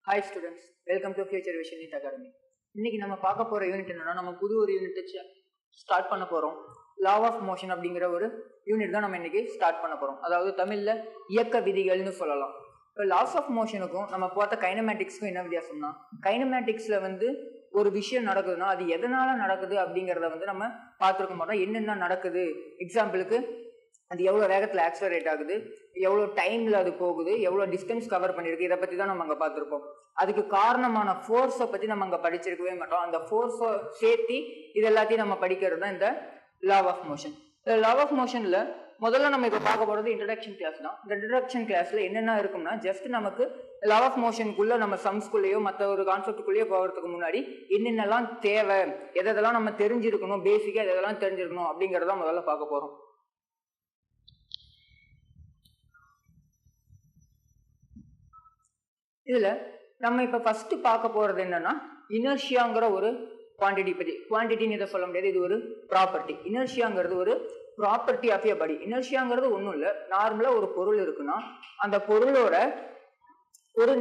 Hi students, welcome to Future Vision Neat Academy. இன்னைக்கு நம்ம பார்க்க போற யூனிட் என்னன்னா நம்ம புது ஒரு யூனிட் ஸ்டார்ட் பண்ண போறோம். லா ஆஃப் மோஷன் அப்படிங்கிற ஒரு யூனிட் தான் நம்ம இன்னைக்கு ஸ்டார்ட் பண்ண போறோம். அதாவது தமிழ்ல இயக்க விதிகள்னு சொல்லலாம். இப்போ லாஸ் ஆஃப் மோஷனுக்கும் நம்ம பார்த்த கைனமேட்டிக்ஸ்க்கும் என்ன வித்தியாசம்னா, கைனமேட்டிக்ஸ்ல ஒரு விஷயம் நடக்குதுன்னா அது எதனால நடக்குது அப்படிங்கிறத நம்ம பார்த்துருக்க மாட்டோம். என்னென்ன நடக்குது, எக்ஸாம்பிளுக்கு அது எவ்வளோ வேகத்தில் ஆக்சலரேட் ஆகுது, எவ்வளோ டைமில் அது போகுது, எவ்வளோ டிஸ்டன்ஸ் கவர் பண்ணியிருக்கு, இதை பற்றி தான் நம்ம அங்கே பார்த்துருப்போம். அதுக்கு காரணமான ஃபோர்ஸை பற்றி நம்ம அங்கே படிச்சிருக்கவே மாட்டோம். அந்த ஃபோர்ஸை சேர்த்து இது எல்லாத்தையும் நம்ம படிக்கிறது தான் இந்த லா ஆஃப் மோஷன். இந்த லா ஆஃப் மோஷனில் முதல்ல நம்ம இப்போ பார்க்க போகிறது இன்ட்ரடக்ஷன் கிளாஸ் தான். இந்த இன்ட்ரடக்ஷன் கிளாஸில் என்னென்ன இருக்கும்னா, ஜஸ்ட் நமக்கு லா ஆஃப் மோஷனுக்குள்ளே நம்ம சம்ஸ்குள்ளேயோ மற்ற ஒரு கான்செப்டுக்குள்ளேயோ போகிறதுக்கு முன்னாடி என்னென்னலாம் தேவை, எதெல்லாம் நம்ம தெரிஞ்சிருக்கணும், பேசிக்காக எதெல்லாம் தெரிஞ்சிருக்கணும் அப்படிங்கிறத முதல்ல பார்க்க போகிறோம். இதுல நம்ம இப்ப ஃபர்ஸ்ட் பார்க்க போறது என்னன்னா, இனர்ஷியாங்கிற ஒரு குவான்டிட்டி பத்தி. குவான்டிட்டின்னு இதை சொல்ல முடியாது, இது ஒரு ப்ராப்பர்ட்டி. இனர்ஷியாங்கிறது ஒரு ப்ராப்பர்ட்டி ஆஃப் எ பாடி. இனர்ஷியாங்கிறது ஒன்றும் இல்லை, நார்மலா ஒரு பொருள் இருக்குன்னா அந்த பொருளோட ஒரு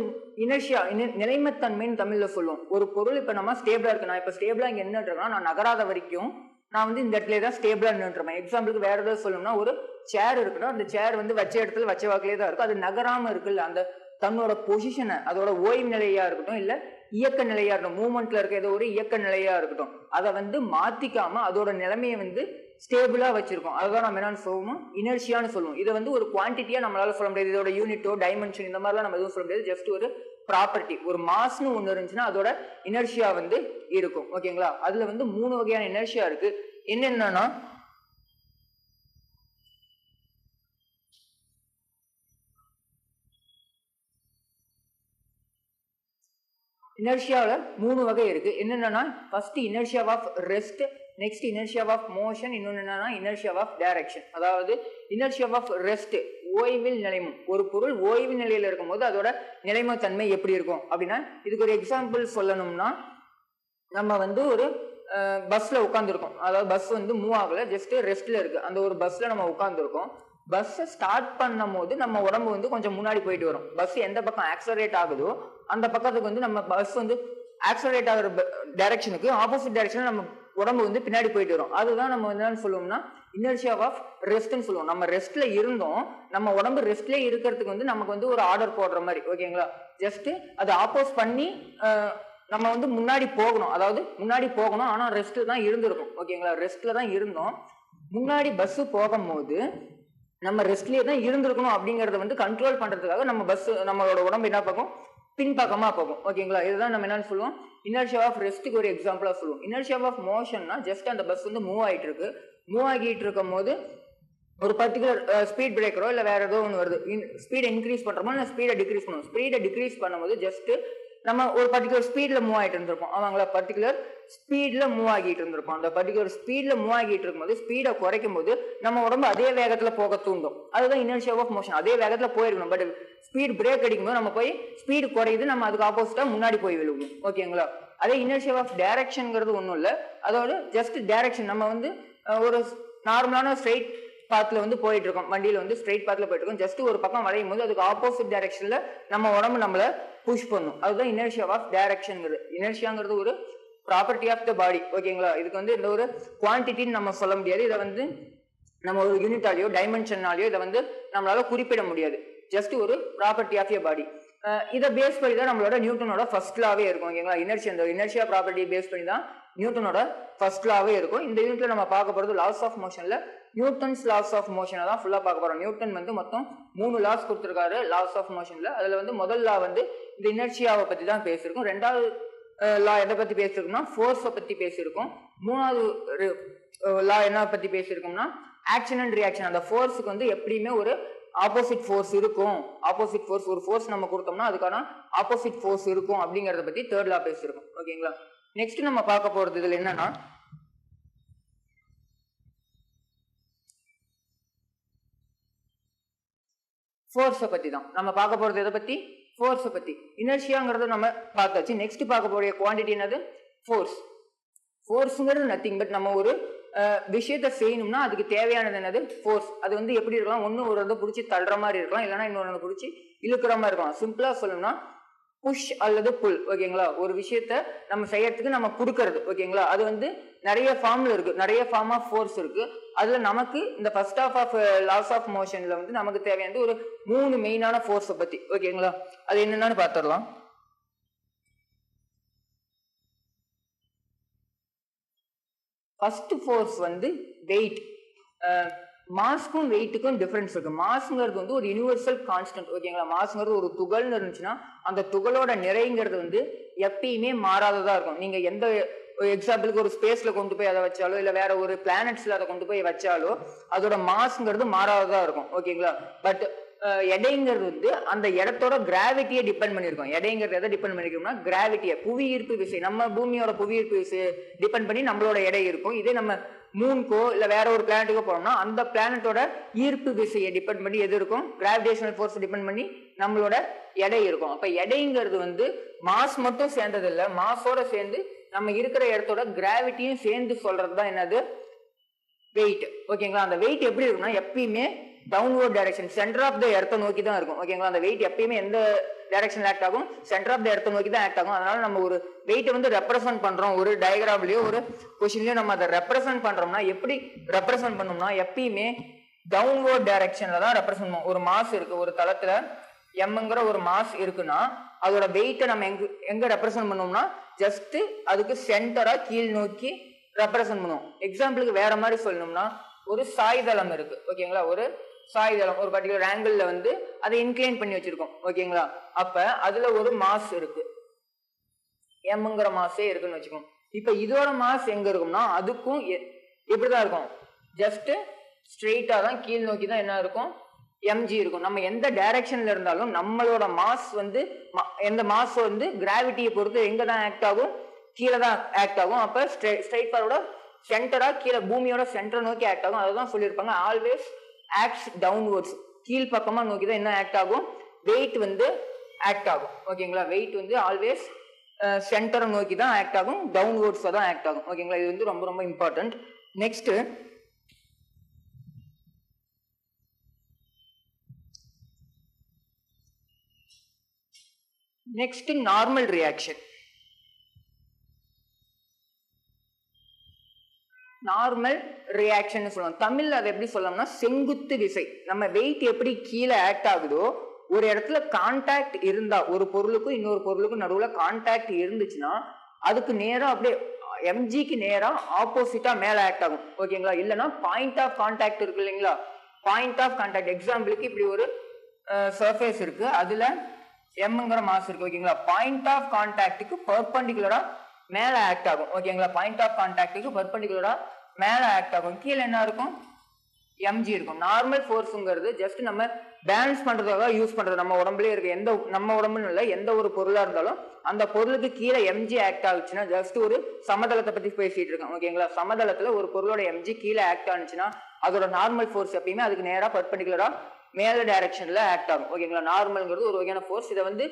இனர்ஷியா, நிலைமத்தன்மைன்னு தமிழ்ல சொல்லுவோம். ஒரு பொருள் இப்ப நம்ம ஸ்டேபிளா இருக்கு, நான் இப்ப ஸ்டேபிளா இங்க நின்றுட்டுருக்கேன்னா நான் நகராத வரைக்கும் நான் இந்த இடத்துல தான் ஸ்டேபிளா நின்றுருப்பேன். எக்ஸாம்பிளுக்கு வேற ஏதாவது சொல்லணும்னா, ஒரு சேர் இருக்குன்னா அந்த சேர் வச்ச இடத்துல வச்ச வாக்கிலே தான் இருக்கும், அது நகராம இருக்குல்ல. அந்த தன்னோட பொசிஷனை, அதோட ஓய்வு நிலையா இருக்கட்டும் இல்ல இயக்க நிலையா இருக்கட்டும், மூவ்மெண்ட்ல இருக்க ஏதோ ஒரு இயக்க நிலையா இருக்கட்டும், அதை மாத்திக்காம அதோட நிலைமையை ஸ்டேபிளா வச்சிருக்கோம். அதுதான் நம்ம என்னன்னு சொல்லுவோம், இனர்ஷியான்னு சொல்லுவோம். இதை ஒரு குவான்டிட்டியா நம்மளால சொல்ல முடியாது. இதோட யூனிட்டோ டைமென்ஷன் இந்த மாதிரிலாம் நம்ம எதுவும் சொல்ல முடியாது. ஜஸ்ட் ஒரு ப்ராப்பர்ட்டி, ஒரு மாஸ்னு ஒன்று இருந்துச்சுன்னா அதோட இனர்ஷியா இருக்கும். ஓகேங்களா? அதுல 3 வகையான இனர்ஷியா இருக்கு. என்னென்னா, இனர்ஷியாவில் 3 வகை இருக்கு. என்னென்னா, first inertia of rest, next inertia of motion, இன்னொன்று என்னன்னா இனர்ஷியா ஆஃப் டைரக்ஷன். அதாவது இனர்ஷியா ஆஃப் ரெஸ்ட், ஓய்வில் நிலைமம். ஒரு பொருள் ஓய்வு நிலையில இருக்கும் போது அதோட நிலைம தன்மை எப்படி இருக்கும் அப்படின்னா, இதுக்கு ஒரு எக்ஸாம்பிள் சொல்லணும்னா, நம்ம ஒரு பஸ்ல உட்காந்துருக்கோம். அதாவது பஸ் மூவ் ஆகல, ஜஸ்ட் ரெஸ்ட்ல இருக்கு. அந்த ஒரு பஸ்ல நம்ம உட்காந்துருக்கோம். பஸ் ஸ்டார்ட் பண்ணும் போது நம்ம உடம்பு கொஞ்சம் முன்னாடி போயிட்டு வரும். பஸ் எந்த பக்கம் ஆக்சலரேட் ஆகுதோ அந்த பக்கத்துக்கு நம்ம பஸ் ஆக்சலரேட் ஆகிற டைரக்ஷனுக்கு ஆப்போசிட் டைரக்ஷன்ல நம்ம உடம்பு பின்னாடி போயிட்டு வரும். அதுதான் நம்ம என்னன்னு சொல்லுவோம்னா இனர்ஷியா ஆஃப் ரெஸ்ட்னு சொல்லுவோம். நம்ம ரெஸ்ட்ல இருந்தோம், நம்ம உடம்பு ரெஸ்ட்ல இருக்கிறதுக்கு நமக்கு ஒரு ஆர்டர் போடுற மாதிரி. ஓகேங்களா? ஜஸ்ட் அதை ஆப்போஸ் பண்ணி நம்ம முன்னாடி போகணும். அதாவது முன்னாடி போகணும், ஆனா ரெஸ்ட்ல தான் இருந்திருக்கும். ஓகேங்களா? ரெஸ்ட்ல தான் இருந்தோம். முன்னாடி பஸ் போகும்போது நம்ம ரெஸ்ட்லயே தான் இருந்திருக்கணும் அப்படிங்கறத கண்ட்ரோல் பண்றதுக்காக நம்ம பஸ், நம்மளோட உடம்பு என்ன பார்க்கும், பின்பக்கமா போகும். ஓகேங்களா? இதுதான் நம்ம என்னன்னு சொல்லுவோம், இனர்ஷியா ஆஃப் ரெஸ்ட்டுக்கு ஒரு எக்ஸாம்பிளா சொல்லுவோம். இனர்ஷியா ஆஃப் மோஷன்னா ஜஸ்ட் அந்த பஸ் மூவ் ஆகிட்டு இருக்கு. மூவ் ஆகிட்டு இருக்கும் போது ஒரு பர்டிகுலர் ஸ்பீட் பிரேக்கரோ இல்லை வேற ஏதோ ஒன்று வருது, ஸ்பீடை இன்க்ரீஸ் பண்றோமோ இல்லை ஸ்பீடை டிக்ரீஸ் பண்ணுவோம். ஸ்பீடை டிக்ரீஸ் பண்ணும்போது ஜஸ்ட் நம்ம ஒரு பர்டிகுலர் ஸ்பீட்ல மூவ் ஆகிட்டு இருந்திருப்போம். அவங்கள பர்டிகுலர் ஸ்பீட்ல மூவ் ஆகிட்டு இருந்திருப்போம். அந்த பர்டிகுலர் ஸ்பீட்ல மூவ் ஆகிட்டு இருக்கும்போது ஸ்பீடை குறைக்கும் போது நம்ம உடம்பு அதே வேகத்துல போக தூண்டும். அதுதான் இனர்ஷியா ஆஃப் மோஷன். அதே வேகத்துல போயிருக்கணும், பட் ஸ்பீட் பிரேக் அடிக்கும்போது நம்ம போய் ஸ்பீடு குறையுது, நம்ம அதுக்கு ஆப்போசிட்டா முன்னாடி போய் விழுவோம். ஓகேங்களா? அதே இனர்ஷியா ஆஃப் டைரக்ஷன்ங்கிறது ஒன்றும் இல்லை, அதோட ஜஸ்ட் டைரக்ஷன். நம்ம ஒரு நார்மலான ஸ்ட்ரெயிட் பாத்துல போயிட்டு இருக்கோம், வண்டியில ஸ்ட்ரெயிட் பாத்துல போயிட்டு இருக்கோம். ஜஸ்ட் ஒரு பக்கம் வளையும் போது அதுக்கு ஆப்போசிட் டைரக்ஷன்ல நம்ம உடம்பு நம்மள புஷ் பண்ணும். அதுதான் இனர்ஷியா ஆஃப் டைரக்ஷன்ங்கிறது. இனர்ஷியாங்கிறது ஒரு ப்ராப்பர்ட்டி ஆஃப் த பாடி. ஓகேங்களா? இதுக்கு இந்த ஒரு குவான்டிட்டின்னு நம்ம சொல்ல முடியாது. இதை நம்ம ஒரு யூனிட்டாலேயோ டைமென்ஷனாலேயோ இதை நம்மளால குறிப்பிட முடியாது. ஜஸ்ட் ஒரு ப்ராப்பர்ட்டி ஆஃப் எ பாடி. இதை பேஸ் பண்ணி தான் நம்மளோட நியூட்டனோட ஃபர்ஸ்ட் லாவே இருக்கும். ஓகேங்களா? இனர்ஷியா ப்ராப்பர்ட்டி பேஸ் பண்ணி தான் நியூட்டனோட ஃபர்ஸ்ட் லாவே இருக்கும். இந்த யூனிட்ல நம்ம பார்க்க போறது லாஸ் ஆஃப் மோஷன்ல நியூட்டன்ஸ் லாஸ் ஆஃப் மோஷனை தான் ஃபுல்லா பார்க்க போறோம். நியூட்டன் மொத்தம் 3 லாஸ் கொடுத்திருக்காரு லாஸ் ஆஃப் மோஷன்ல. அதுல முதல் லா இந்த இனர்ஷியாவை பத்தி தான் பேசியிருக்கோம். ரெண்டாவது லா எதை பத்தி பேசியிருக்கோம்னா ஃபோர்ஸை பத்தி பேசியிருக்கோம். மூணாவது லா என்ன பத்தி பேசியிருக்கோம்னா ஆக்ஷன் அண்ட் ரியாக்ஷன். அந்த ஃபோர்ஸுக்கு எப்படியுமே ஒரு ஆப்போசிட் ஃபோர்ஸ் இருக்கும். ஆப்போசிட் ஃபோர்ஸ், ஒரு ஃபோர்ஸ் நம்ம கொடுத்தோம்னா அதுக்கான ஆப்போசிட் ஃபோர்ஸ் இருக்கும் அப்படிங்கறத பத்தி தேர்ட் லா பேசியிருக்கோம். ஓகேங்களா? நெக்ஸ்ட் நம்ம பார்க்க போறது இதுல என்னன்னா ஃபோர்ஸை பத்தி தான் நம்ம பார்க்க போறது. எதை பத்தி? ஃபோர்ஸை பத்தி. இனர்ஷியாங்கிறத நம்ம பார்த்தாச்சு. நெக்ஸ்ட் பார்க்க போற குவான்டிட்டி என்னது? ஃபோர்ஸ். ஃபோர்ஸுங்கிறது நத்திங் பட் நம்ம ஒரு விஷயத்த செய்யணும்னா அதுக்கு தேவையானது என்னது? ஃபோர்ஸ். அது எப்படி இருக்கலாம், ஒன்று ஒரு பிடிச்சி தள்ளுற மாதிரி இருக்கலாம், இல்லைன்னா இன்னொரு பிடிச்சி இழுக்கிற மாதிரி இருக்கலாம். சிம்பிளா சொல்லணும்னா புஷ் அல்லது புல். ஓகேங்களா, ஒரு விஷயத்த நம்ம செய்யறதுக்கு நம்ம கொடுக்கறது. ஓகேங்களா, அது வந்து நிறைய ஃபார்ம்ல இருக்கு, நிறைய ஃபார்ம் ஆஃப் ஃபோர்ஸ் இருக்கு. அதுல நமக்கு இந்த ஃபர்ஸ்ட் ஆஃப் லாஸ் ஆஃப் மோஷன்ல வந்து நமக்கு தேவையானது ஒரு 3 மெயினான ஃபோர்ஸை பத்தி. ஓகேங்களா, அது என்னன்னு பார்த்துடலாம். ஃபர்ஸ்ட் ஃபோர்ஸ் வந்து வெயிட். மாஸ்க்கும் வெயிட்டுக்கும் டிஃபரன்ஸ் இருக்கு. மாஸ்ங்கிறது வந்து ஒரு யூனிவர்சல் கான்ஸ்டன்ட். ஓகேங்களா, மாஸ்ங்கிறது ஒரு துகள்னு இருந்துச்சுன்னா அந்த துகளோட நிறைங்கிறது வந்து எப்பயுமே மாறாததா இருக்கும். நீங்க எந்த எக்ஸாம்பிளுக்கு ஒரு ஸ்பேஸ்ல கொண்டு போய் அதை வச்சாலோ இல்ல வேற ஒரு பிளானட்ஸ்ல அதை கொண்டு போய் வச்சாலோ அதோட மாஸ்ங்கிறது மாறாததா இருக்கும். ஓகேங்களா, பட் எடைங்கிறது வந்து அந்த இடத்தோட கிராவிட்டியை டிபெண்ட் பண்ணிருக்கோம். எடைங்கிறது எதை டிபெண்ட் பண்ணிருக்கோம்னா கிராவிட்டியை, புவி ஈர்ப்பு விசை. நம்ம பூமியோட புவி ஈர்ப்பு விசையை டிபெண்ட் பண்ணி நம்மளோட எடை இருக்கும். இதே நம்ம மூனுக்கோ இல்ல வேற ஒரு பிளானட்டுக்கோ போனோம்னா அந்த பிளானட்டோட ஈர்ப்பு விசையை டிபெண்ட் பண்ணி எது இருக்கும், கிராவிடேஷனல் ஃபோர்ஸ் டிபெண்ட் பண்ணி நம்மளோட எடை இருக்கும். அப்ப எடைங்கிறது வந்து மாஸ் மட்டும் சேர்ந்தது இல்லை, மாஸோட சேர்ந்து நம்ம இருக்கிற இடத்தோட கிராவிட்டியும் சேர்ந்து சொல்றதுதான் என்னது, வெயிட். ஓகேங்களா, அந்த வெயிட் எப்படி இருக்கும்னா எப்பயுமே downward direction, centre of the எர்த்தை நோக்கி தான் இருக்கும். ஓகேங்களா, அந்த வெயிட் எப்பயுமே எந்த டைரக்ஷன்ல ஆக்ட் ஆகும், சென்டர் ஆஃப் த எர்த்தை நோக்கி தான் ஆக்ட் ஆகும். அதனால நம்ம ஒரு வெயிட்டை வந்து ரெப்ரசென்ட் பண்றோம், ஒரு டயக்ராம்லயோ ஒரு கொஸ்டின்லயோ நம்ம அதை ரெப்ரசென்ட் பண்றோம்னா எப்படி ரெப்ரசென்ட் பண்ணோம்னா எப்பயுமே டவுன்வர்ட் டைரக்ஷன்ல தான் ரெப்ரசென்ட் பண்ணுவோம். ஒரு மாஸ் இருக்கு, ஒரு தளத்துல எம்ங்கிற ஒரு மாஸ் இருக்குன்னா அதோட வெயிட்டை நம்ம எங்க ரெப்ரசென்ட் பண்ணோம்னா ஜஸ்ட் அதுக்கு சென்டரா கீழ் நோக்கி ரெப்ரசென்ட் பண்ணுவோம். எக்ஸாம்பிளுக்கு வேற மாதிரி சொல்லணும்னா ஒரு சாய்தளம் இருக்கு. ஓகேங்களா, ஒரு சாய்தளம் ஒரு பர்டிகுலர் ஆங்கிள் வந்து அதை இன்க்ளைன் பண்ணி வச்சிருக்கோம். ஓகேங்களா, அப்ப அதுல ஒரு மாஸ் இருக்கு, எம்ங்கிற மாஸே இருக்குன்னு வச்சுக்கோங்க. இப்ப இதோட மாஸ் எங்க இருக்கும்னா அதுக்கும் எப்படிதான் இருக்கும், ஜஸ்ட் ஸ்ட்ரெயிட்டா தான் கீழ் நோக்கி தான் என்ன இருக்கும், எம்ஜி இருக்கும். நம்ம எந்த டைரக்ஷன்ல இருந்தாலும் நம்மளோட மாஸ் வந்து எந்த மாஸ் வந்து கிராவிட்டியை பொறுத்து எங்க தான் ஆக்ட் ஆகும், கீழே தான் ஆக்ட் ஆகும். அப்ப ஸ்ட்ரெயிட் ஃபார்வர்டா சென்டரா கீழே பூமியோட சென்டர் நோக்கி ஆக்ட் ஆகும். அதுதான் சொல்லியிருப்பாங்க, ஆல்வேஸ் ஆக்ட்ஸ் டவுன்வர்ட்ஸ். கீழ் பக்கமா நோக்கி தான் என்ன ஆக்ட் ஆகும், வெயிட் வந்து ஆக்ட் ஆகும். ஓகேங்களா, வெயிட் வந்து ஆல்வேஸ் சென்டரை நோக்கி தான் ஆக்ட் ஆகும், டவுன்வர்ட்ஸ் தான் ஆக்ட் ஆகும். ஓகேங்களா, இது வந்து ரொம்ப ரொம்ப important. Next normal reaction. Normal reaction சொல்லுவோம். தமிழ்ல அதை எப்படி சொல்லலாம்னா செங்குத்து விசை. நம்ம வெயிட் எப்படி கீழே ஆக்ட் ஆகுதோ ஒரு இடத்துல கான்டாக்ட் இருந்தா, ஒரு பொருளுக்கும் இன்னொரு பொருளுக்கும் நடுவுல கான்டாக்ட் இருந்துச்சுன்னா அதுக்கு நேரா அப்படியே எம்ஜிக்கு நேரா ஆப்போசிட்டா மேல ஆக்ட் ஆகும். ஓகேங்களா, இல்லைன்னா பாயிண்ட் ஆஃப் கான்டாக்ட் இருக்கு இல்லைங்களா, பாயிண்ட் ஆஃப் கான்டாக்ட். எக்ஸாம்பிளுக்கு இப்படி ஒரு சர்ஃபேஸ் இருக்கு, அதுல எம்ங்கிற மாஸ் இருக்கு. ஓகேங்களா, பாயிண்ட் ஆஃப் கான்டாக்டுக்கு பெர்பெண்டிகுலரா மேல ஆக்ட் ஆகும். ஓகேங்களா, பாயிண்ட் ஆஃப் கான்டாக்டுக்கு பெர்பெண்டிகுலரா மேல ஆக்ட் ஆகும். கீழே என்ன இருக்கும், எம்ஜி இருக்கும். நார்மல் ஃபோர்ஸ்ங்கிறது ஜஸ்ட் நம்ம பேலன்ஸ் பண்றதுக்காக யூஸ் பண்றது. நம்ம உடம்புலயே இருக்க எந்த, நம்ம உடம்புன்னு இல்லை, எந்த ஒரு பொருளா இருந்தாலும் அந்த பொருளுக்கு கீழே எம்ஜி ஆக்ட் ஆகுச்சுன்னா, ஜஸ்ட் ஒரு சமதளத்தை பத்தி பேசிட்டு இருக்கோம். ஓகேங்களா, சமதளத்துல ஒரு பொருளோட எம்ஜி கீழே ஆக்ட் ஆனிச்சுன்னா அதோட நார்மல் ஃபோர்ஸ் எப்பயுமே அதுக்கு நேரா பெர்பெண்டிகுலரா மேல டைரக்ஷன்ல ஆக்ட் ஆகும். ஓகேங்களா, நார்மல்ங்கிறது ஒரு வகையான ஃபோர்ஸ். இதை வந்து